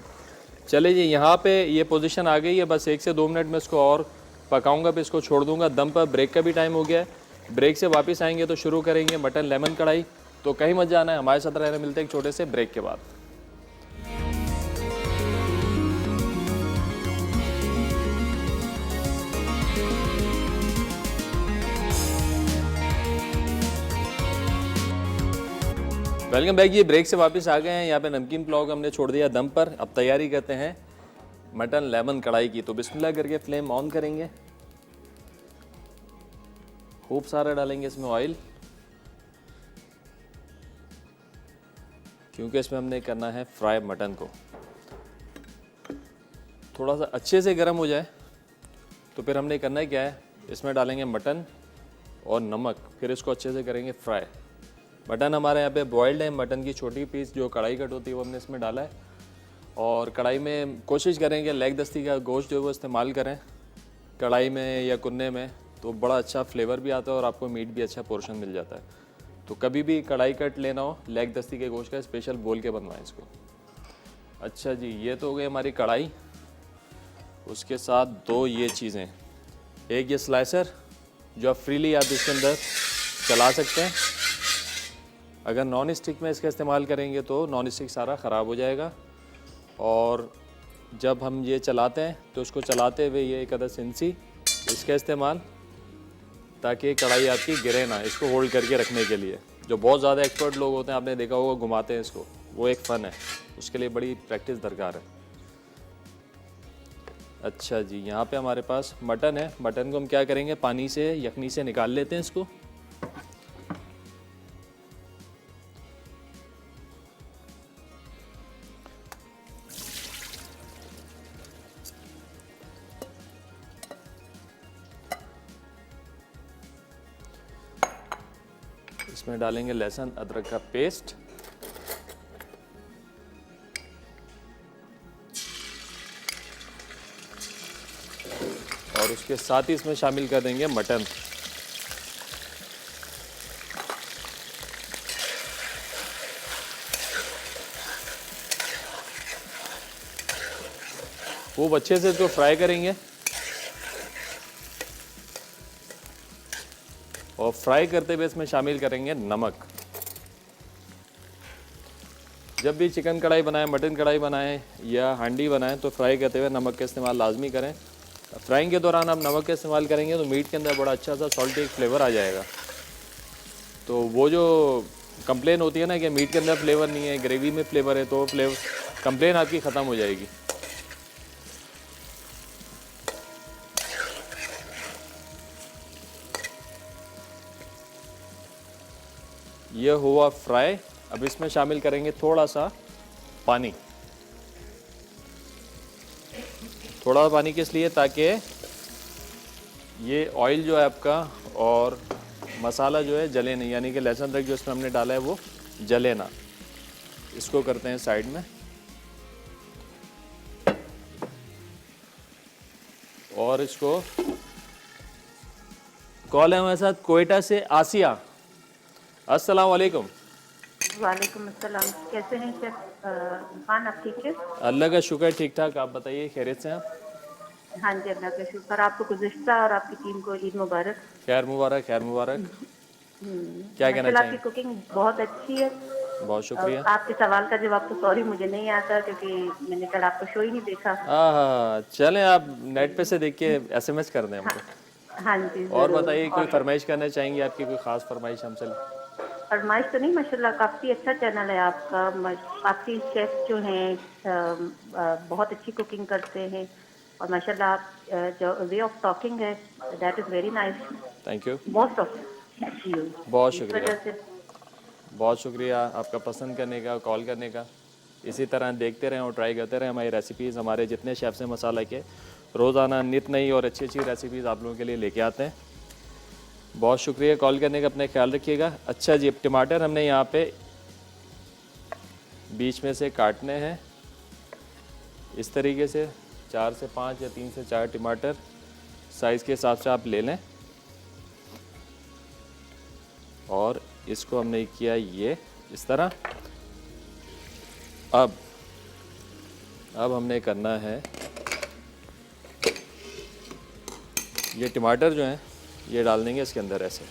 Speaker 1: चले जी, यहाँ पे ये पोजीशन आ गई है, बस 1 से 2 मिनट में इसको और पकाऊंगा, फिर इसको छोड़ दूंगा दम पर। ब्रेक का भी टाइम हो गया है, ब्रेक से वापस आएंगे तो शुरू करेंगे मटन लेमन कढ़ाई। तो कहीं मत जाना है, हमारे साथ रहने मिलते हैं एक छोटे से ब्रेक के बाद। Welcome back. ये ब्रेक से वापस आ गए हैं। यहाँ पे नमकीन पुलाव को हमने छोड़ दिया दम पर। अब तैयारी करते हैं मटन लेमन कढ़ाई की। तो बिस्मिल्लाह करके फ्लेम ऑन करेंगे, खूब सारा डालेंगे इसमें ऑयल, क्योंकि इसमें हमने करना है फ्राई मटन को। थोड़ा सा अच्छे से गर्म हो जाए तो फिर हमने करना है क्या है, इसमें डालेंगे मटन और नमक, फिर इसको अच्छे से करेंगे फ्राई। मटन हमारे यहाँ पे बॉइल्ड है, मटन की छोटी पीस जो कढ़ाई कट होती है वो हमने इसमें डाला है, और कढ़ाई में कोशिश करेंगे लेग दस्ती का गोश्त जो है वो इस्तेमाल करें कढ़ाई में या कुन्ने में, तो बड़ा अच्छा फ्लेवर भी आता है और आपको मीट भी अच्छा पोर्शन मिल जाता है। तो कभी भी कढ़ाई कट लेना हो लेग दस्ती के गोश्त का, स्पेशल बोल के बनवाएं इसको। अच्छा जी, ये तो हो गई हमारी कढ़ाई, उसके साथ 2 ये चीज़ें, एक ये स्लाइसर जो आप फ्रीली आप इसके अंदर चला सकते हैं। अगर नॉन स्टिक में इसका इस्तेमाल करेंगे तो नॉन स्टिक सारा ख़राब हो जाएगा, और जब हम ये चलाते हैं तो उसको चलाते हुए ये एक अदद सिंसी इसका इस्तेमाल, ताकि कढ़ाई आपकी गिरे ना, इसको होल्ड करके रखने के लिए। जो बहुत ज़्यादा एक्सपर्ट लोग होते हैं, आपने देखा होगा घुमाते हैं इसको, वो एक फ़न है, उसके लिए बड़ी प्रैक्टिस दरकार है। अच्छा जी, यहाँ पे हमारे पास मटन है। मटन को हम क्या करेंगे, पानी से यखनी से निकाल लेते हैं इसको। इसमें डालेंगे लहसुन अदरक का पेस्ट, और उसके साथ ही इसमें शामिल कर देंगे मटन। खूब अच्छे से इसको फ्राई करेंगे, और फ्राई करते हुए इसमें शामिल करेंगे नमक। जब भी चिकन कढ़ाई बनाएं, मटन कढ़ाई बनाएं या हांडी बनाएं तो फ्राई करते हुए नमक का इस्तेमाल लाजमी करें। फ्राइंग के दौरान आप नमक का इस्तेमाल करेंगे तो मीट के अंदर बड़ा अच्छा सा सॉल्टी एक फ्लेवर आ जाएगा। तो वो जो कंप्लेन होती है ना कि मीट के अंदर फ्लेवर नहीं है, ग्रेवी में फ्लेवर है, तो फ्लेवर कंप्लेन आपकी ख़त्म हो जाएगी। ये हुआ फ्राई। अब इसमें शामिल करेंगे थोड़ा सा पानी। थोड़ा पानी किस लिए? ताकि ये ऑयल जो है आपका और मसाला जो है जले नहीं, यानी कि लहसुन अदरक जो इसमें हमने डाला है वो जले ना। इसको करते हैं साइड में, और इसको कॉल है हमारे साथ कोयटा से आसिया। अस्सलाम वालेकुम।
Speaker 5: वालेकुम अस्सलाम। कैसे हैं शेफ इरफान, आप ठीक है?
Speaker 1: अल्लाह का शुक्र, ठीक ठाक। आप बताइए, खैरियत से हैं आप?
Speaker 5: हाँ जी, अल्लाह का शुक्र। आपको गुज़िश्ता और आपकी टीम को ईद मुबारक।
Speaker 1: खैर मुबारक, खैर मुबारक। क्या कहना
Speaker 5: माशाल्लाह, आपकी
Speaker 1: चाहिए?
Speaker 5: कुकिंग बहुत अच्छी है।
Speaker 1: बहुत शुक्रिया।
Speaker 5: आपके सवाल का जवाब तो सॉरी मुझे नहीं आता, क्योंकि मैंने कल आपको शो ही नहीं देखा।
Speaker 1: हाँ, चलें आप नेट पे से देख के SMS कर दें हमको।
Speaker 5: हाँ जी।
Speaker 1: और
Speaker 5: ज़रूर।
Speaker 1: बताइए, कोई फरमाइश करना चाहेंगी? आपकी कोई ख़ास फरमाइश हमसे?
Speaker 5: फरमाइश तो नहीं, माशाल्लाह काफ़ी अच्छा चैनल है आपका। काफ़ी शेफ जो हैं बहुत अच्छी कुकिंग करते हैं, और माशाल्लाह आप जो वे ऑफ टॉकिंग है that is very nice.
Speaker 1: Thank you,
Speaker 5: most of you.
Speaker 1: बहुत
Speaker 5: इस
Speaker 1: शुक्रिया।
Speaker 5: वजह से
Speaker 1: बहुत शुक्रिया आपका पसंद करने का, कॉल करने का। इसी तरह देखते रहें और ट्राई करते रहें हमारी रेसिपीज़। हमारे जितने शेफ्स हैं मसाला के, रोज़ाना नित नई और अच्छी अच्छी रेसिपीज़ आप लोगों के लिए लेके आते हैं। बहुत शुक्रिया कॉल करने का, अपने ख्याल रखिएगा। अच्छा जी, टमाटर हमने यहाँ पे बीच में से काटने हैं इस तरीके से, 4 से 5 या 3 से 4 टमाटर साइज़ के हिसाब से आप ले लें। और इसको हमने किया ये इस तरह। अब हमने करना है, ये टमाटर जो हैं ये डाल देंगे इसके अंदर ऐसे,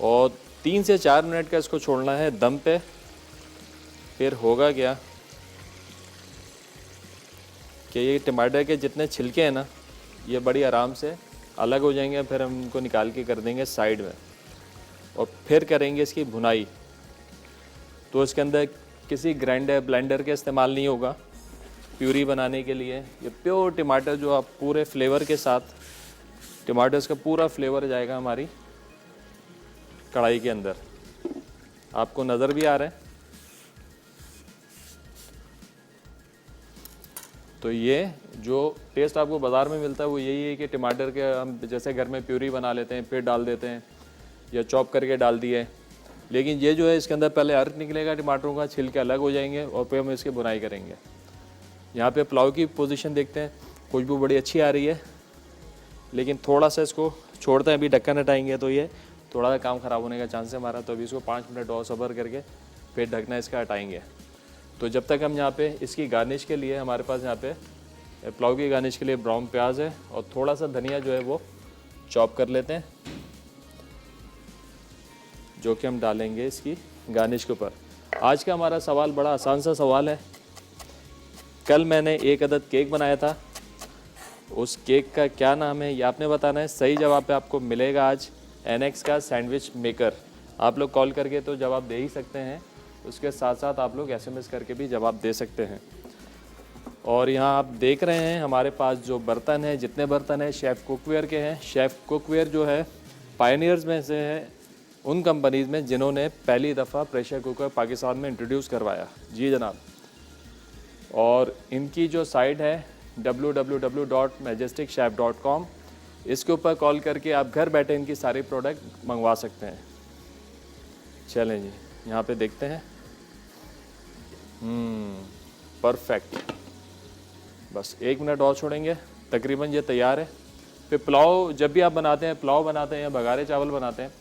Speaker 1: और 3 से 4 मिनट का इसको छोड़ना है दम पे। फिर होगा क्या कि ये टमाटर के जितने छिलके हैं ना, ये बड़ी आराम से अलग हो जाएंगे। फिर हम इनको निकाल के कर देंगे साइड में, और फिर करेंगे इसकी भुनाई। तो इसके अंदर किसी ग्राइंडर ब्लेंडर का इस्तेमाल नहीं होगा प्यूरी बनाने के लिए। ये प्योर टमाटर जो आप पूरे फ्लेवर के साथ, टमाटर्स का पूरा फ्लेवर जाएगा हमारी कढ़ाई के अंदर। आपको नज़र भी आ रहा है? तो ये जो टेस्ट आपको बाज़ार में मिलता है वो यही है कि टमाटर के हम जैसे घर में प्यूरी बना लेते हैं, फिर डाल देते हैं या चॉप करके डाल दिए। लेकिन ये जो है इसके अंदर पहले अर्क निकलेगा टमाटरों का, छिलके अलग हो जाएंगे, और फिर हम इसकी बुनाई करेंगे। यहाँ पे पुलाव की पोजीशन देखते हैं, खुशबू बड़ी अच्छी आ रही है, लेकिन थोड़ा सा इसको छोड़ते हैं। अभी ढक्कन हटाएंगे तो ये थोड़ा सा काम ख़राब होने का चांस है हमारा। तो अभी इसको 5 मिनट और सब्र करके फिर ढकना इसका हटाएंगे। तो जब तक हम यहाँ पे इसकी गार्निश के लिए, हमारे पास यहाँ पे पुलाव की गार्निश के लिए ब्राउन प्याज है और थोड़ा सा धनिया जो है वो चॉप कर लेते हैं, जो कि हम डालेंगे इसकी गार्निश के ऊपर। आज का हमारा सवाल बड़ा आसान सा सवाल है। कल मैंने 1 अदद केक बनाया था, उस केक का क्या नाम है ये आपने बताना है। सही जवाब पे आपको मिलेगा आज NX का सैंडविच मेकर। आप लोग कॉल करके तो जवाब दे ही सकते हैं, उसके साथ साथ आप लोग SMS करके भी जवाब दे सकते हैं। और यहाँ आप देख रहे हैं हमारे पास जो बर्तन हैं, जितने बर्तन हैं शेफ़ कुकवेयर के हैं। शेफ़ कुकवेयर जो है पायनियर्स में से है उन कंपनीज़ में जिन्होंने पहली दफ़ा प्रेशर कुकर पाकिस्तान में इंट्रोड्यूस करवाया। जी जनाब। और इनकी जो साइट है www.majesticchef.com, इसके ऊपर कॉल करके आप घर बैठे इनकी सारी प्रोडक्ट मंगवा सकते हैं। चलें जी, यहाँ पे देखते हैं। परफेक्ट। बस 1 मिनट और छोड़ेंगे, तकरीबन ये तैयार है। फिर पुलाव जब भी आप बनाते हैं, पुलाव बनाते हैं या बघारे चावल बनाते हैं,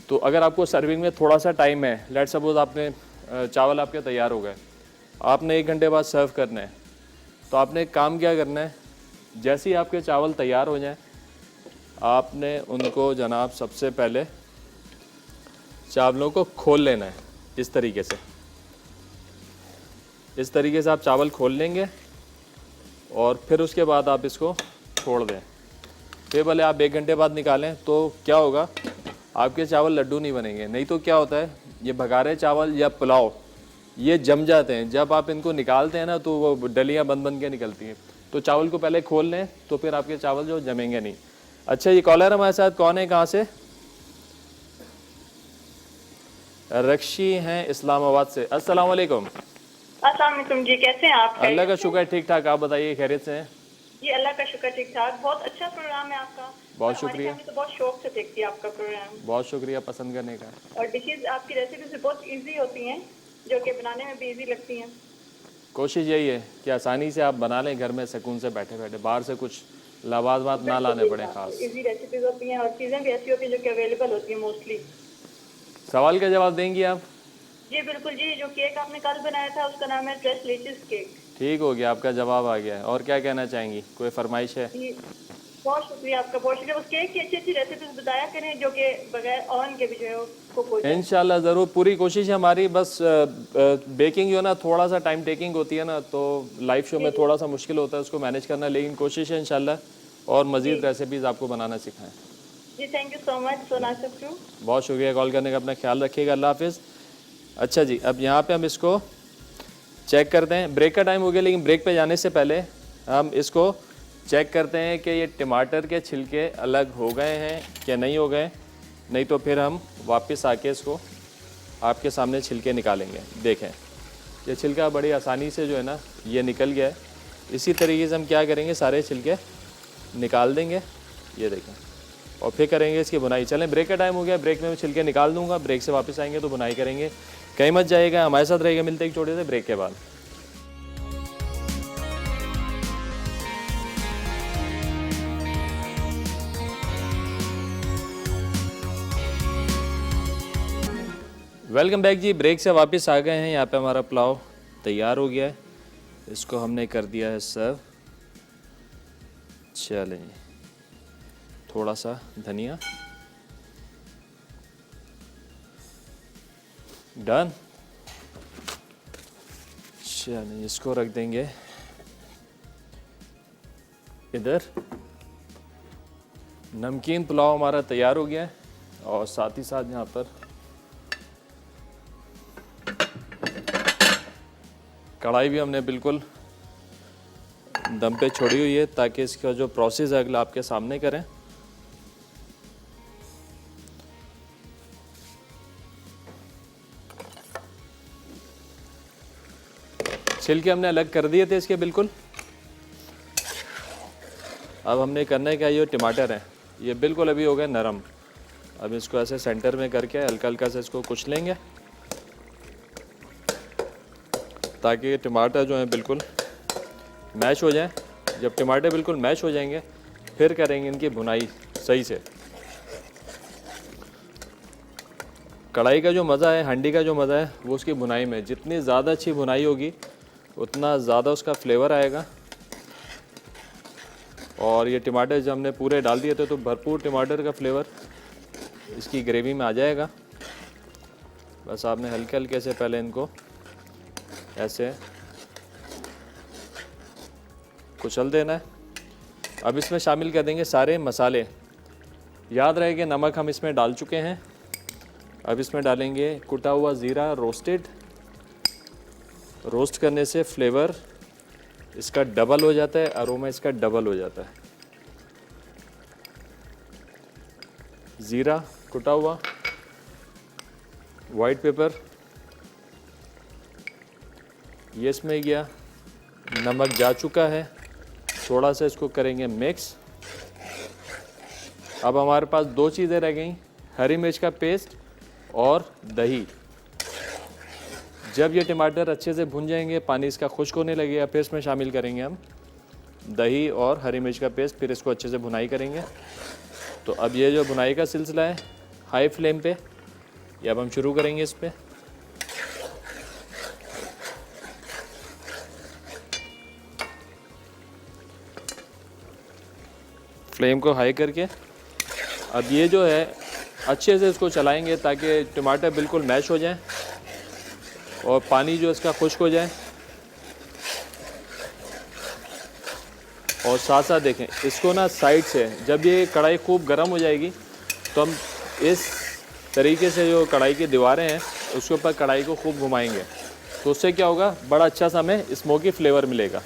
Speaker 1: तो अगर आपको सर्विंग में थोड़ा सा टाइम है, लेट सपोज आपने चावल आपके तैयार हो गए, आपने 1 घंटे बाद सर्व करना है, तो आपने एक काम क्या करना है, जैसे ही आपके चावल तैयार हो जाएं, आपने उनको जनाब सबसे पहले चावलों को खोल लेना है। इस तरीके से आप चावल खोल लेंगे और फिर उसके बाद आप इसको छोड़ दें। फिर भले आप 1 घंटे बाद निकालें, तो क्या होगा, आपके चावल लड्डू नहीं बनेंगे। नहीं तो क्या होता है, ये बघारे चावल या पुलाव ये जम जाते हैं। जब आप इनको निकालते हैं ना, तो वो डलियाँ बन के निकलती हैं। तो चावल को पहले खोल लें, तो फिर आपके चावल जो जमेंगे नहीं। अच्छा, ये कॉलर हमारे साथ कौन है, कहाँ से? रक्षी हैं इस्लामाबाद से। अस्सलाम वालेकुम।
Speaker 6: अस्सलाम वालेकुम जी, कैसे हैं आप?
Speaker 1: अल्लाह का शुक्र है, ठीक ठाक। आप बताइए, खैरियत से हैं?
Speaker 6: जी अल्लाह का शुक्र, ठीक ठाक। बहुत अच्छा प्रोग्राम है आपका।
Speaker 1: बहुत
Speaker 6: और
Speaker 1: शुक्रिया।
Speaker 6: हमारी फैमिली तो बहुत शौक से देखती है आपका प्रोग्राम।
Speaker 1: बहुत शुक्रिया पसंद करने का।
Speaker 6: और डिशेज आपकी रेसिपीज भी बहुत इजी होती हैं, जो कि बनाने में भी इजी लगती हैं।
Speaker 1: कोशिश यही है कि आसानी से आप बना लें घर में, सुकून से बैठे बैठे, बाहर से कुछ लवाजमात ना लाने पड़े खास।
Speaker 6: इजी रेसिपीज होती हैं और चीज़ें भी ऐसी होती हैं जो कि अवेलेबल होती हैं मोस्टली।
Speaker 1: सवाल का जवाब देंगी आप?
Speaker 6: जी बिल्कुल जी। जो केक आपने कल बनाया था उसका नाम है ट्रेस लेचिस केक।
Speaker 1: ठीक हो गया, आपका जवाब आ गया है। और क्या कहना चाहेंगी, कोई फरमाइश है?
Speaker 6: जी बहुत शुक्रिया आपका, बहुत शुक्रिया। उस केक की अच्छी अच्छी रेसिपीज बताया करें जो कि बगैर ओवन के भी जो है कुक हो जाए।
Speaker 1: इंशाल्लाह ज़रूर, पूरी कोशिश है हमारी। बस बेकिंग जो है ना थोड़ा सा टाइम टेकिंग होती है ना, तो लाइव शो में थोड़ा सा मुश्किल होता है उसको मैनेज करना, लेकिन कोशिश है इंशाल्लाह और मज़ीद रेसिपीज़ आपको बनाना सिखाएं।
Speaker 6: जी thank you so much, so nice of you.
Speaker 1: बहुत शुक्रिया कॉल करने का, अपना ख्याल रखिएगा, अल्लाह हाफिज़। अच्छा जी, अब यहाँ पे हम इसको चेक करते हैं। ब्रेक का टाइम हो गया, लेकिन ब्रेक पे जाने से पहले हम इसको चेक करते हैं कि ये टमाटर के छिलके अलग हो गए हैं या नहीं हो गए। नहीं तो फिर हम वापस आके इसको आपके सामने छिलके निकालेंगे। देखें, ये छिलका बड़ी आसानी से जो है ना ये निकल गया है। इसी तरीके से हम क्या करेंगे, सारे छिलके निकाल देंगे, ये देखें, और फिर करेंगे इसकी बुनाई। चलें, ब्रेक का टाइम हो गया, ब्रेक में मैं छिलके निकाल दूंगा, ब्रेक से वापस आएंगे तो बुनाई करेंगे। कहीं मत जाइएगा, हमारे साथ रहेगा। मिलते हैं एक छोटे से ब्रेक के बाद। वेलकम बैक जी, ब्रेक से वापस आ गए हैं। यहाँ पे हमारा पुलाव तैयार हो गया है, इसको हमने कर दिया है सर्व। चलें, थोड़ा सा धनिया, डन। चलिए इसको रख देंगे इधर। नमकीन पुलाव हमारा तैयार हो गया है और साथ ही साथ यहाँ पर कढ़ाई भी हमने बिल्कुल दम पे छोड़ी हुई है, ताकि इसका जो प्रोसेस है अगला आपके सामने करें। छिलके हमने अलग कर दिए थे इसके बिल्कुल। अब हमने करना है क्या, ये टमाटर हैं ये बिल्कुल अभी हो गए नरम। अब इसको ऐसे सेंटर में करके हल्का हल्का से इसको कुछ लेंगे, ताकि ये टमाटर जो हैं बिल्कुल मैश हो जाएं। जब टमाटर बिल्कुल मैश हो जाएंगे, फिर करेंगे इनकी भुनाई सही से। कढ़ाई का जो मज़ा है, हांडी का जो मज़ा है, वो उसकी भुनाई में। जितनी ज़्यादा अच्छी भुनाई होगी उतना ज़्यादा उसका फ्लेवर आएगा। और ये टमाटर जब हमने पूरे डाल दिए थे, तो भरपूर टमाटर का फ्लेवर इसकी ग्रेवी में आ जाएगा। बस आपने हल्के हल्के से पहले इनको ऐसे कुचल देना है। अब इसमें शामिल कर देंगे सारे मसाले। याद रहे कि नमक हम इसमें डाल चुके हैं। अब इसमें डालेंगे कुटा हुआ ज़ीरा रोस्टेड। रोस्ट करने से फ्लेवर इसका डबल हो जाता है, अरोमा इसका डबल हो जाता है। ज़ीरा कुटा हुआ, वाइट पेपर ये इसमें गया, नमक जा चुका है। थोड़ा सा इसको करेंगे मिक्स। अब हमारे पास दो चीज़ें रह गई, हरी मिर्च का पेस्ट और दही। जब ये टमाटर अच्छे से भुन जाएंगे, पानी इसका खुश्क होने लगेगा, फिर इसमें शामिल करेंगे हम दही और हरी मिर्च का पेस्ट, फिर इसको अच्छे से भुनाई करेंगे। तो अब ये जो भुनाई का सिलसिला है हाई फ्लेम पे, ये अब हम शुरू करेंगे इस पे। फ्लेम को हाई करके अब ये जो है अच्छे से इसको चलाएंगे ताकि टमाटर बिल्कुल मैश हो जाए और पानी जो इसका खुश्क हो जाए। और साथ साथ देखें इसको ना साइड से, जब ये कढ़ाई खूब गर्म हो जाएगी तो हम इस तरीके से जो कढ़ाई की दीवारें हैं उसके ऊपर कढ़ाई को खूब घुमाएंगे, तो उससे क्या होगा, बड़ा अच्छा सा हमें स्मोकी फ्लेवर मिलेगा।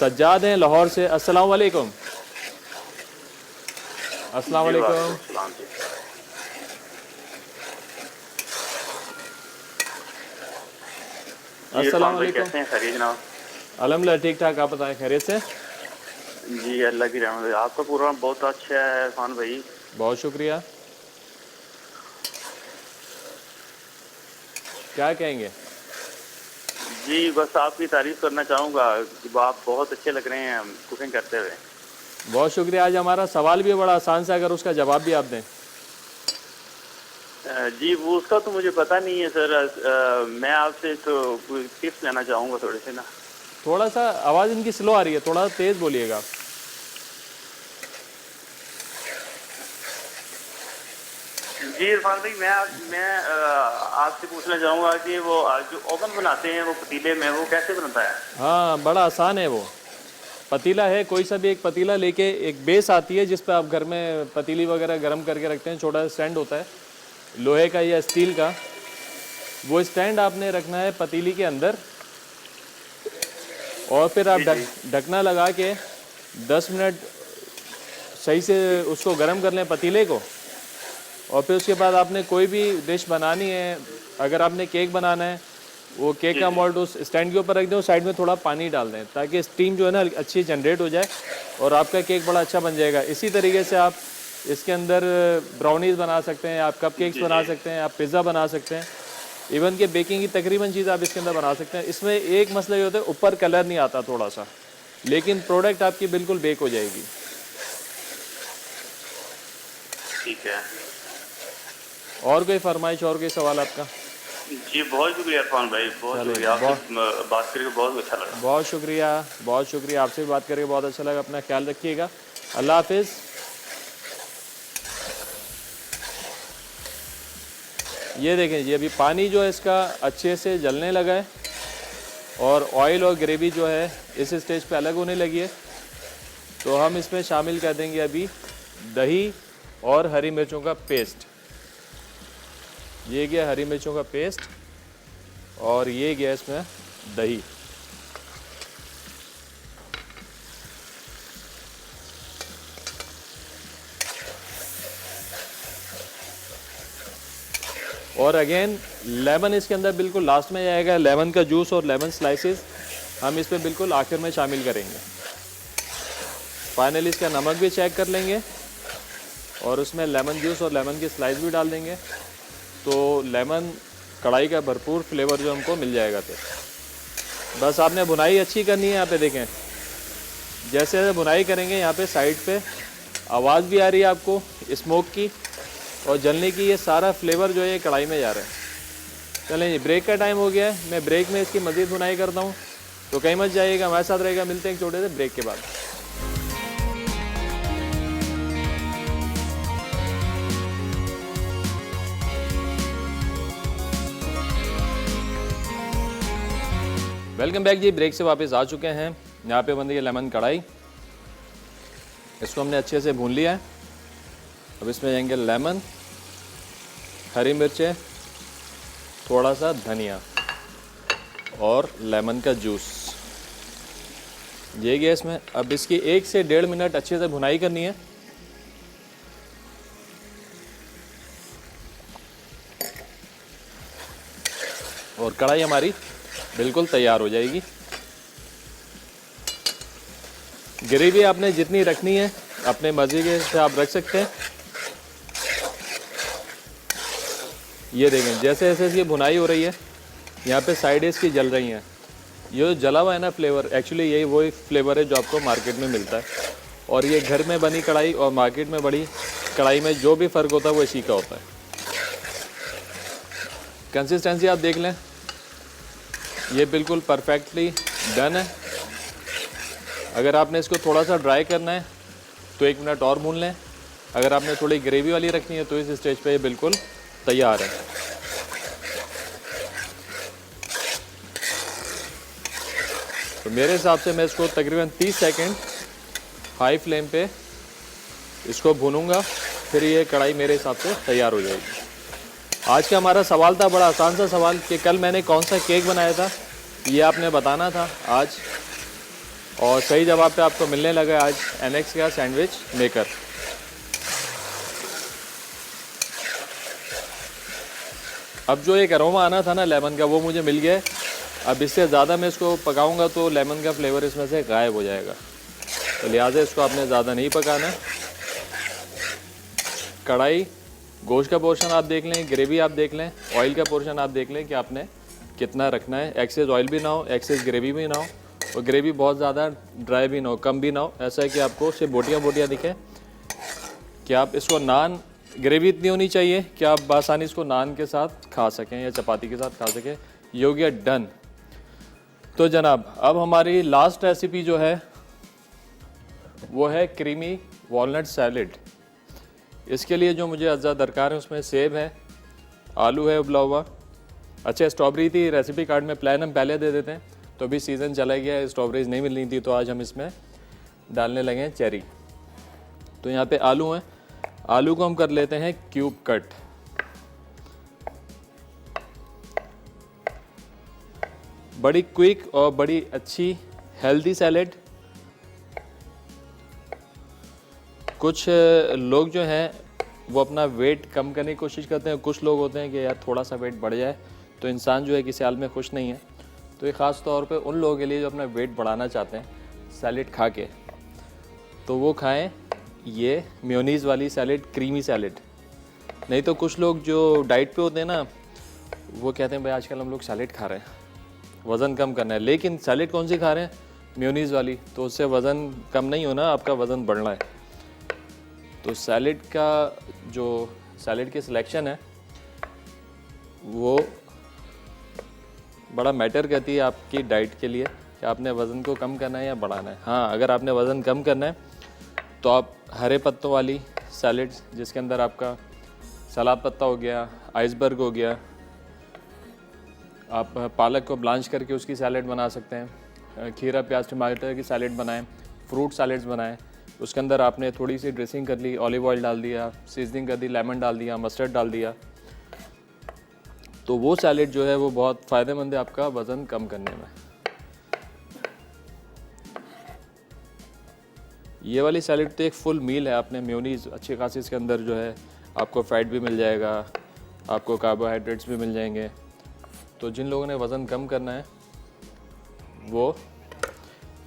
Speaker 1: सज्जाद हैं लाहौर से, अस्सलाम वालेकुम। अस्सलाम वालेकुम। अस्सलाम वालेकुम।
Speaker 7: कैसे हैं? खैरियत जनाब?
Speaker 1: अल्हम्दुलिल्लाह ठीक ठाक, आप बताएं खैरियत से?
Speaker 7: जी अल्लाह की रहमत है। आपका प्रोग्राम बहुत अच्छा है इरफान भाई।
Speaker 1: बहुत शुक्रिया। क्या कहेंगे?
Speaker 7: जी बस आपकी तारीफ करना चाहूँगा कि आप बहुत अच्छे लग रहे हैं कुकिंग करते हुए।
Speaker 1: बहुत शुक्रिया। आज हमारा सवाल भी बड़ा आसान सा, अगर उसका जवाब भी आप दें।
Speaker 7: जी वो उसका तो मुझे पता नहीं है सर। मैं आपसे तो कोई टिप्स लेना चाहूँगा थोड़े से ना।
Speaker 1: थोड़ा सा आवाज़ इनकी स्लो आ रही है, थोड़ा तेज़ बोलिएगा।
Speaker 7: जी इरफान भाई मैं आपसे पूछना चाहूँगा कि वो जो ओवन बनाते हैं वो पतीले में, वो कैसे बनता है?
Speaker 1: हाँ बड़ा आसान है। वो पतीला है, कोई सा भी एक पतीला लेके, एक बेस आती है जिस पर आप घर में पतीली वगैरह गर्म करके रखते हैं, छोटा सा स्टैंड होता है लोहे का या स्टील का। वो स्टैंड आपने रखना है पतीली के अंदर और फिर आप ढकना लगा के 10 मिनट सही से उसको गर्म कर लें पतीले को। और फिर उसके बाद आपने कोई भी डिश बनानी है, अगर आपने केक बनाना है, वो केक का मोल्ड उस स्टैंड के ऊपर रख दें, साइड में थोड़ा पानी डाल दें ताकि स्टीम जो है ना अच्छी जनरेट हो जाए और आपका केक बड़ा अच्छा बन जाएगा। इसी तरीके से आप इसके अंदर ब्राउनीज़ बना सकते हैं, आप कप केक्स बना सकते हैं, आप पिज़्ज़ा बना सकते हैं, इवन के बेकिंग की तकरीबन चीज़ आप इसके अंदर बना सकते हैं। इसमें एक मसला ये होता है ऊपर कलर नहीं आता थोड़ा सा, लेकिन प्रोडक्ट आपकी बिल्कुल बेक हो जाएगी।
Speaker 7: ठीक है।
Speaker 1: और कोई फरमाइश और कोई सवाल आपका?
Speaker 7: जी बहुत शुक्रिया इरफान भाई, बहुत शुक्रिया। आपसे बात करके बहुत अच्छा लगा।
Speaker 1: बहुत शुक्रिया, बहुत शुक्रिया। आपसे भी बात करके बहुत अच्छा लगा। अपना ख्याल रखिएगा। अल्लाह हाफिज़। ये देखें जी, अभी पानी जो है इसका अच्छे से जलने लगा है और ऑयल और ग्रेवी जो है इस स्टेज पे अलग होने लगी है। तो हम इसमें शामिल कर देंगे अभी दही और हरी मिर्चों का पेस्ट। ये गया हरी मिर्चों का पेस्ट और ये गया इसमें दही। और अगेन लेमन इसके अंदर बिल्कुल लास्ट में जाएगा। लेमन का जूस और लेमन स्लाइसेस हम इस पे बिल्कुल आखिर में शामिल करेंगे। फाइनली इसका नमक भी चेक कर लेंगे और उसमें लेमन जूस और लेमन की स्लाइस भी डाल देंगे, तो लेमन कढ़ाई का भरपूर फ्लेवर जो हमको मिल जाएगा। तो बस आपने बुनाई अच्छी करनी है। यहाँ पे देखें जैसे बुनाई करेंगे, यहाँ पे साइड पे आवाज़ भी आ रही है आपको स्मोक की और जलने की। ये सारा फ्लेवर जो है ये कढ़ाई में जा रहा है। चलें जी, ब्रेक का टाइम हो गया है। मैं ब्रेक में इसकी मज़ीद बुनाई करता हूँ, तो कहीं मत जाइएगा, हमारे साथ रहेगा। मिलते हैं एक छोटे से ब्रेक के बाद। वेलकम बैक जी, ब्रेक से वापस आ चुके हैं। यहाँ पे बन रही है लेमन कढ़ाई। इसको हमने अच्छे से भून लिया है। अब इसमें जाएंगे लेमन, हरी मिर्चें, थोड़ा सा धनिया और लेमन का जूस, ये गया इसमें। अब इसकी 1 से 1.5 मिनट अच्छे से भुनाई करनी है। और कढ़ाई हमारी बिल्कुल तैयार हो जाएगी। ग्रेवी आपने जितनी रखनी है अपने मर्जी के से आप रख सकते हैं। ये देखें जैसे जैसे इसकी भुनाई हो रही है, यहाँ पे साइड इसकी जल रही हैं। ये जो जला हुआ है ना फ्लेवर, एक्चुअली यही वही फ्लेवर है जो आपको मार्केट में मिलता है। और ये घर में बनी कढ़ाई और मार्केट में बड़ी कढ़ाई में जो भी फ़र्क होता है वो इसी का होता है। कंसिस्टेंसी आप देख लें, ये बिल्कुल परफेक्टली डन है। अगर आपने इसको थोड़ा सा ड्राई करना है तो 1 मिनट और भून लें। अगर आपने थोड़ी ग्रेवी वाली रखनी है तो इस स्टेज पे ये बिल्कुल तैयार है। तो मेरे हिसाब से मैं इसको तकरीबन 30 सेकंड हाई फ्लेम पे इसको भूनूंगा, फिर ये कढ़ाई मेरे हिसाब से तैयार हो जाएगी। आज का हमारा सवाल था बड़ा आसान सा सवाल कि कल मैंने कौन सा केक बनाया था, ये आपने बताना था आज। और सही जवाब पे आपको मिलने लगा आज एनेक्स का सैंडविच मेकर। अब जो एक अरोमा आना था ना लेमन का, वो मुझे मिल गया है। अब इससे ज़्यादा मैं इसको पकाऊंगा तो लेमन का फ्लेवर इसमें से गायब हो जाएगा, तो लिहाजा इसको आपने ज़्यादा नहीं पकाना। कढ़ाई, गोश्त का पोर्शन आप देख लें, ग्रेवी आप देख लें, ऑयल का पोर्शन आप देख लें कि आपने कितना रखना है। एक्सेस ऑयल भी ना हो, एक्सेस ग्रेवी भी ना हो, और ग्रेवी बहुत ज़्यादा ड्राई भी ना हो, कम भी ना हो। ऐसा है कि आपको सिर्फ बोटियाँ बोटियाँ दिखें, कि आप इसको नान, ग्रेवी इतनी होनी चाहिए कि आप बासानी इसको नान के साथ खा सकें या चपाती के साथ खा सकें। ये हो गया डन। तो जनाब अब हमारी लास्ट रेसिपी जो है वो है क्रीमी वॉलनट सैलेड। इसके लिए जो मुझे अज्जा दरकार है उसमें सेब है, आलू है उबला हुआ। अच्छा, स्ट्रॉबेरी थी रेसिपी कार्ड में, प्लान हम पहले दे देते हैं, तो अभी सीज़न चला गया है, स्ट्रॉबेरीज नहीं मिलनी थी, तो आज हम इसमें डालने लगे हैं चेरी। तो यहाँ पे आलू हैं, आलू को हम कर लेते हैं क्यूब कट। बड़ी क्विक और बड़ी अच्छी हेल्दी सैलेड। कुछ लोग जो हैं वो अपना वेट कम करने की कोशिश करते हैं, कुछ लोग होते हैं कि यार थोड़ा सा वेट बढ़ जाए तो इंसान जो है किसी हाल में खुश नहीं है। तो ये ख़ास तौर पे उन लोगों के लिए जो अपना वेट बढ़ाना चाहते हैं सैलेड खा के, तो वो खाएं ये मेयोनीज़ वाली सैलेड, क्रीमी सैलेड। नहीं तो कुछ लोग जो डाइट पे होते हैं ना, वो कहते हैं भाई आजकल हम लोग सैलेड खा रहे हैं, वज़न कम करना है, लेकिन सैलेड कौन सी खा रहे हैं? मेयोनीज़ वाली। तो उससे वज़न कम नहीं होना, आपका वज़न बढ़ना है। तो सैलेड का जो सैलेड की सिलेक्शन है वो बड़ा मैटर करती है आपकी डाइट के लिए कि आपने वज़न को कम करना है या बढ़ाना है। हाँ, अगर आपने वज़न कम करना है तो आप हरे पत्तों वाली सैलेड, जिसके अंदर आपका सलाद पत्ता हो गया, आइसबर्ग हो गया, आप पालक को ब्लांच करके उसकी सैलेड बना सकते हैं, खीरा प्याज टमाटर की सैलेड बनाएं, फ्रूट सैलेड्स बनाएं। उसके अंदर आपने थोड़ी सी ड्रेसिंग कर ली, ऑलिव ऑयल डाल दिया, सीजनिंग कर दी, लेमन डाल दिया, मस्टर्ड डाल दिया, तो वो सैलेड जो है वो बहुत फ़ायदेमंद है आपका वज़न कम करने में। ये वाली सैलेड तो एक फुल मील है। आपने मेयोनीज़ अच्छी खासी इसके अंदर जो है आपको फ़ैट भी मिल जाएगा, आपको कार्बोहाइड्रेट्स भी मिल जाएंगे। तो जिन लोगों ने वज़न कम करना है वो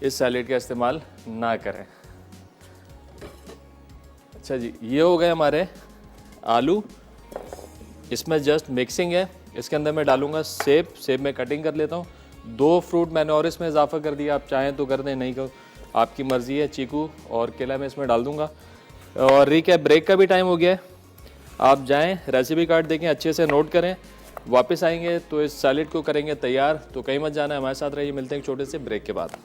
Speaker 1: इस सैलेड का इस्तेमाल ना करें। अच्छा जी, ये हो गए हमारे आलू। इसमें जस्ट मिक्सिंग है। इसके अंदर मैं डालूंगा सेब। सेब में कटिंग कर लेता हूँ। 2 फ्रूट मैंने और इसमें इजाफा कर दिया, आप चाहें तो कर दें, नहीं कर आपकी मर्ज़ी है। चीकू और केला मैं इसमें डाल दूंगा। और रिकैप, ब्रेक का भी टाइम हो गया है। आप जाएं, रेसिपी कार्ड देखें, अच्छे से नोट करें, वापस आएंगे तो इस सैलेड को करेंगे तैयार। तो कहीं मत जाना है, हमारे साथ रहिए। मिलते हैं एक छोटे से ब्रेक के बाद।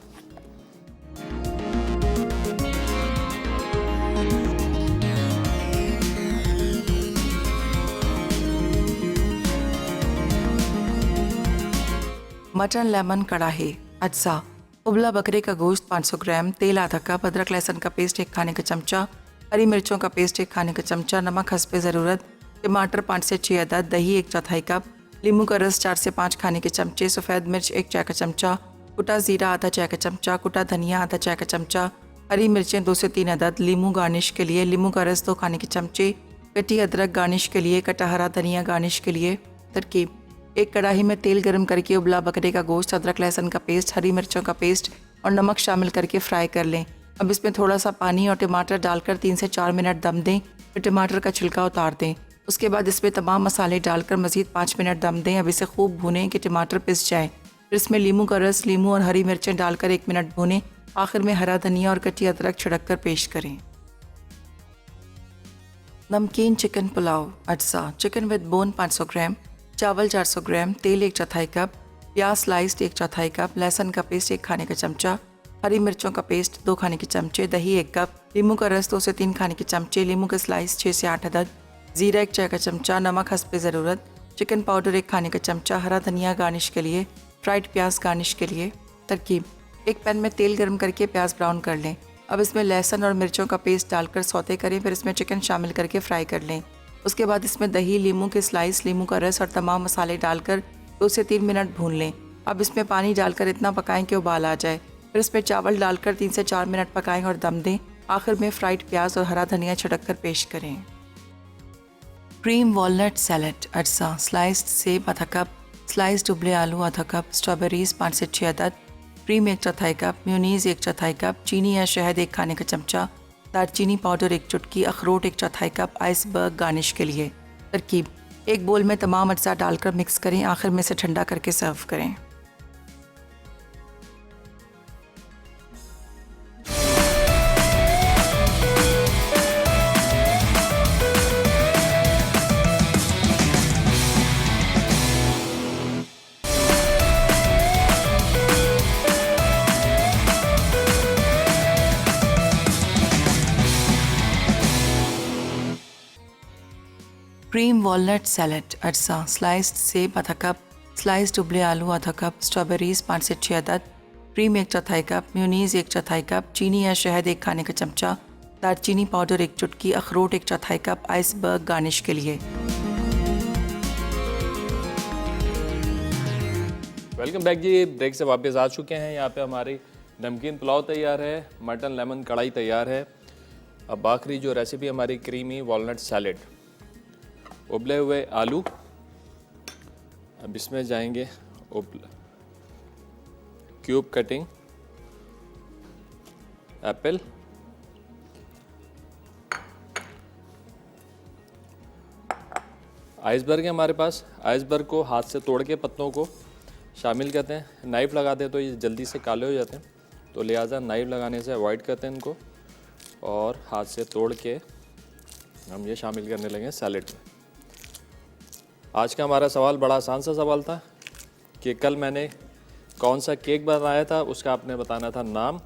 Speaker 8: मटन लेमन कढ़ाई। अज्जा: उबला बकरे का गोश्त 500 ग्राम, तेल आधा कप, अदरक लहसुन का पेस्ट 1 खाने का चमचा, हरी मिर्चों का पेस्ट 1 खाने का चमचा, नमक हस्बे ज़रूरत, टमाटर 5 से 6 अदद, दही 1/4 कप, नींबू का रस 4 से 5 खाने के चमचे, सफ़ेद मिर्च 1 चाय का चमचा, कुटा ज़ीरा आधा चाय का चमचा, कुटा धनिया आधा चाय का चमचा, हरी मिर्चें 2 से 3 अदद, लीमू गार्निश के लिए, नींबू का रस 2 खाने के चमचे, कटी अदरक गार्निश के लिए, कटा हरा धनिया गार्निश के लिए। तरकीब: एक कढ़ाई में तेल गरम करके उबला बकरे का गोश्त, अदरक लहसुन का पेस्ट, हरी मिर्चों का पेस्ट और नमक शामिल करके फ्राई कर लें। अब इसमें थोड़ा सा पानी और टमाटर डालकर 3 से 4 मिनट दम दें, फिर टमाटर का छिलका उतार दें। उसके बाद इसमें तमाम मसाले डालकर मज़ीद 5 मिनट दम दें। अब इसे खूब भूनें कि टमाटर पिस जाए। फिर इसमें नींबू का रस, नींबू और हरी मिर्चें डालकर 1 मिनट भूनें। आखिर में हरा धनिया और कटी अदरक छिड़क कर पेश करें। नमकीन चिकन पुलाव अज्जा। चिकन विद बोन 500 ग्राम, चावल 400 ग्राम, तेल 1/4 कप, प्याज स्लाइस्ड 1/4 कप, लहसुन का पेस्ट 1 खाने का चमचा, हरी मिर्चों का पेस्ट 2 खाने के चमचे, दही 1 कप, नींबू का रस 2 से 3 खाने के चमचे, नींबू का स्लाइस 6 से 8 अदद, जीरा 1 चाय का चमचा, नमक हस्बे ज़रूरत, चिकन पाउडर 1 खाने का चमचा, हरा धनिया गार्निश के लिए, फ्राइड प्याज गार्निश के लिए। तरकीब: एक पैन में तेल गर्म करके प्याज ब्राउन कर लें। अब इसमें लहसुन और मिर्चों का पेस्ट डालकर सौते करें। फिर इसमें चिकन शामिल करके फ्राई कर लें। उसके बाद इसमें दही, नींबू के स्लाइस, नींबू का रस और तमाम मसाले डालकर 2 से 3 मिनट भून लें। अब इसमें पानी डालकर इतना पकाएं कि उबाल आ जाए। फिर इसमें चावल डालकर 3 से 4 मिनट पकाएं और दम दें। आखिर में फ्राइड प्याज और हरा धनिया छिड़क कर पेश करें। क्रीम वॉलनट सैलेड अज्जा। स्लाइस्ड सेब आधा कप, स्लाइस्ड उबले आलू आधा कप, स्ट्रॉबेरीज 5 से 6 अदद, क्रीम 1/4 कप, म्योनीज 1/4 कप, चीनी या शहद 1 खाने का चमचा, दालचीनी पाउडर 1 चुटकी, अखरोट 1/4 कप, आइसबर्ग गार्निश के लिए। तरकीब: एक बोल में तमाम अज्जा डालकर मिक्स करें। आखिर में इसे ठंडा करके सर्व करें। क्रीम वॉलनट सैलेड अज्जा। स्लाइस्ड सेब आधा कप, स्लाइस्ड उबले आलू आधा कप, स्ट्रॉबेरीज 5 से 6 अदद, क्रीम 1/4 कप, म्योनीज 1/4 कप, चीनी या शहद 1 खाने का चमचा, दालचीनी पाउडर 1 चुटकी, अखरोट 1/4 कप, आइसबर्ग गार्निश के लिए।
Speaker 1: वेलकम बैक जी। ब्रेक से वापस आ चुके हैं। यहाँ पे हमारी नमकीन पुलाव तैयार है, मटन लेमन कढ़ाई तैयार है। अब आखिरी जो रेसिपी हमारी क्रीमी वॉलनट सैलेड, उबले हुए आलू, अब इसमें जाएंगे क्यूब कटिंग एप्पल, आइसबर्ग है हमारे पास। आइसबर्ग को हाथ से तोड़ के पत्तों को शामिल करते हैं। नाइफ़ लगाते हैं तो ये जल्दी से काले हो जाते हैं, तो लिहाजा नाइफ़ लगाने से अवॉइड करते हैं इनको, और हाथ से तोड़ के हम ये शामिल करने लगे सैलेड में। आज का हमारा सवाल बड़ा आसान सा सवाल था कि कल मैंने कौन सा केक बनाया था, उसका आपने बताना था नाम।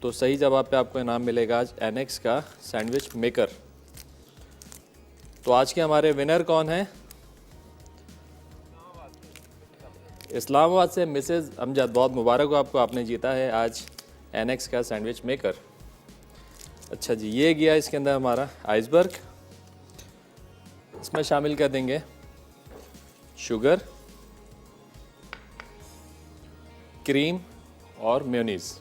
Speaker 1: तो सही जवाब पे आपको इनाम मिलेगा आज एनेक्स का सैंडविच मेकर। तो आज के हमारे विनर कौन हैं? इस्लामाबाद से मिसेज़ अमजद, बहुत मुबारक हो आपको, आपने जीता है आज एनेक्स का सैंडविच मेकर। अच्छा जी, ये गया इसके अंदर हमारा आइसबर्ग। इसमें शामिल कर देंगे शुगर, क्रीम और मेयोनीज।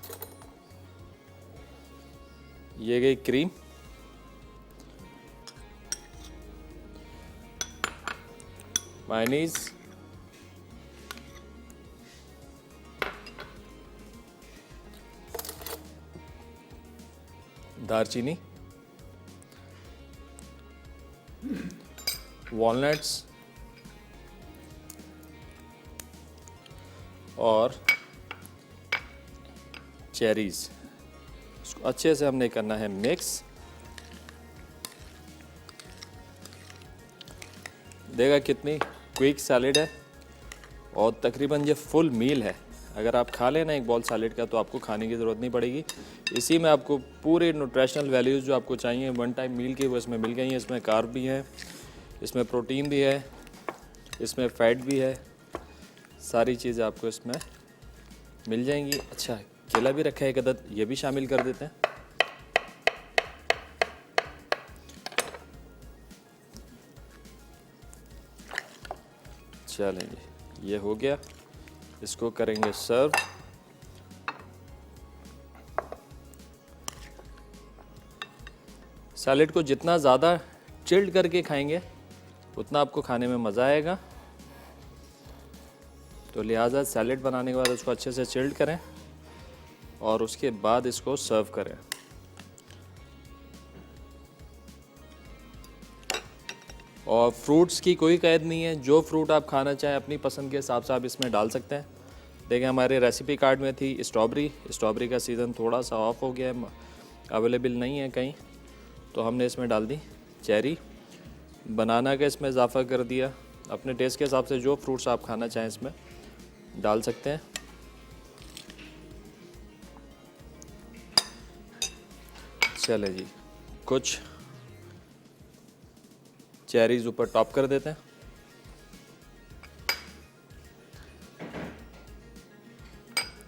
Speaker 1: ये गई क्रीम, मायोनीज, दालचीनी, वॉलनट्स और चेरीज़। इसको अच्छे से हमने करना है मिक्स। देखा कितनी क्विक सैलेड है, और तकरीबन ये फुल मील है। अगर आप खा लेना एक बॉल सैलेड का तो आपको खाने की ज़रूरत नहीं पड़ेगी। इसी में आपको पूरे न्यूट्रिशनल वैल्यूज़ जो आपको चाहिए वन टाइम मील की, वो इसमें मिल गई हैं। इसमें कार्ब भी है, इसमें प्रोटीन भी है, इसमें फ़ैट भी है, सारी चीज़ें आपको इसमें मिल जाएंगी। अच्छा, केला भी रखा है एक अदद, ये भी शामिल कर देते हैं। चलें जी, ये हो गया। इसको करेंगे सर्व। सैलेड को जितना ज़्यादा चिल्ड करके खाएंगे उतना आपको खाने में मज़ा आएगा। तो लिहाजा सैलेड बनाने के बाद उसको अच्छे से चिल्ड करें और उसके बाद इसको सर्व करें। और फ्रूट्स की कोई कैद नहीं है, जो फ्रूट आप खाना चाहें अपनी पसंद के हिसाब से आप इसमें डाल सकते हैं। देखिए हमारे रेसिपी कार्ड में थी स्ट्रॉबेरी का सीज़न थोड़ा सा ऑफ हो गया है, अवेलेबल नहीं है कहीं, तो हमने इसमें डाल दी चेरी। बनाना का इसमें इजाफ़ा कर दिया। अपने टेस्ट के हिसाब से जो फ्रूट्स आप खाना चाहें इसमें डाल सकते हैं। चले जी, कुछ चेरीज़ ऊपर टॉप कर देते हैं।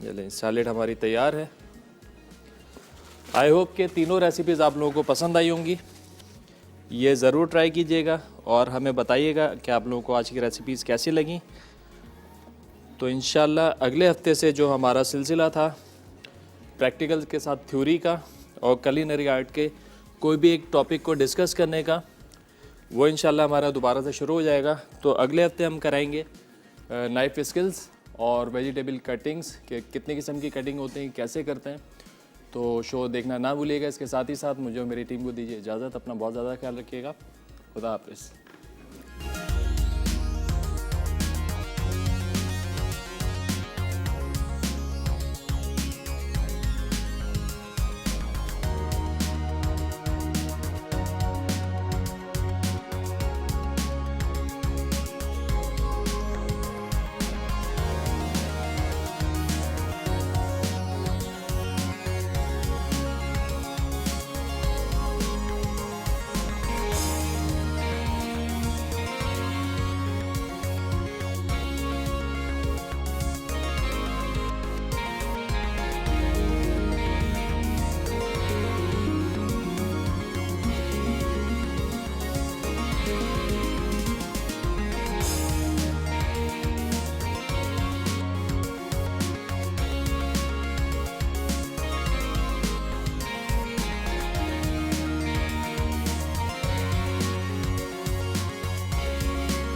Speaker 1: चलें, सैलेड हमारी तैयार है। आई होप कि तीनों रेसिपीज़ आप लोगों को पसंद आई होंगी। ये ज़रूर ट्राई कीजिएगा और हमें बताइएगा कि आप लोगों को आज की रेसिपीज़ कैसी लगी। तो इंशाल्लाह अगले हफ्ते से जो हमारा सिलसिला था प्रैक्टिकल के साथ थ्योरी का और कुलिनरी आर्ट के कोई भी एक टॉपिक को डिस्कस करने का, वो इंशाल्लाह हमारा दोबारा से शुरू हो जाएगा। तो अगले हफ्ते हम कराएंगे नाइफ स्किल्स और वेजिटेबल कटिंग्स के कितने किस्म की कटिंग होती हैं, कैसे करते हैं। तो शो देखना ना भूलिएगा। इसके साथ ही साथ मुझे और मेरी टीम को दीजिए इजाज़त। अपना बहुत ज़्यादा ख्याल रखिएगा। खुदा हाफिज़।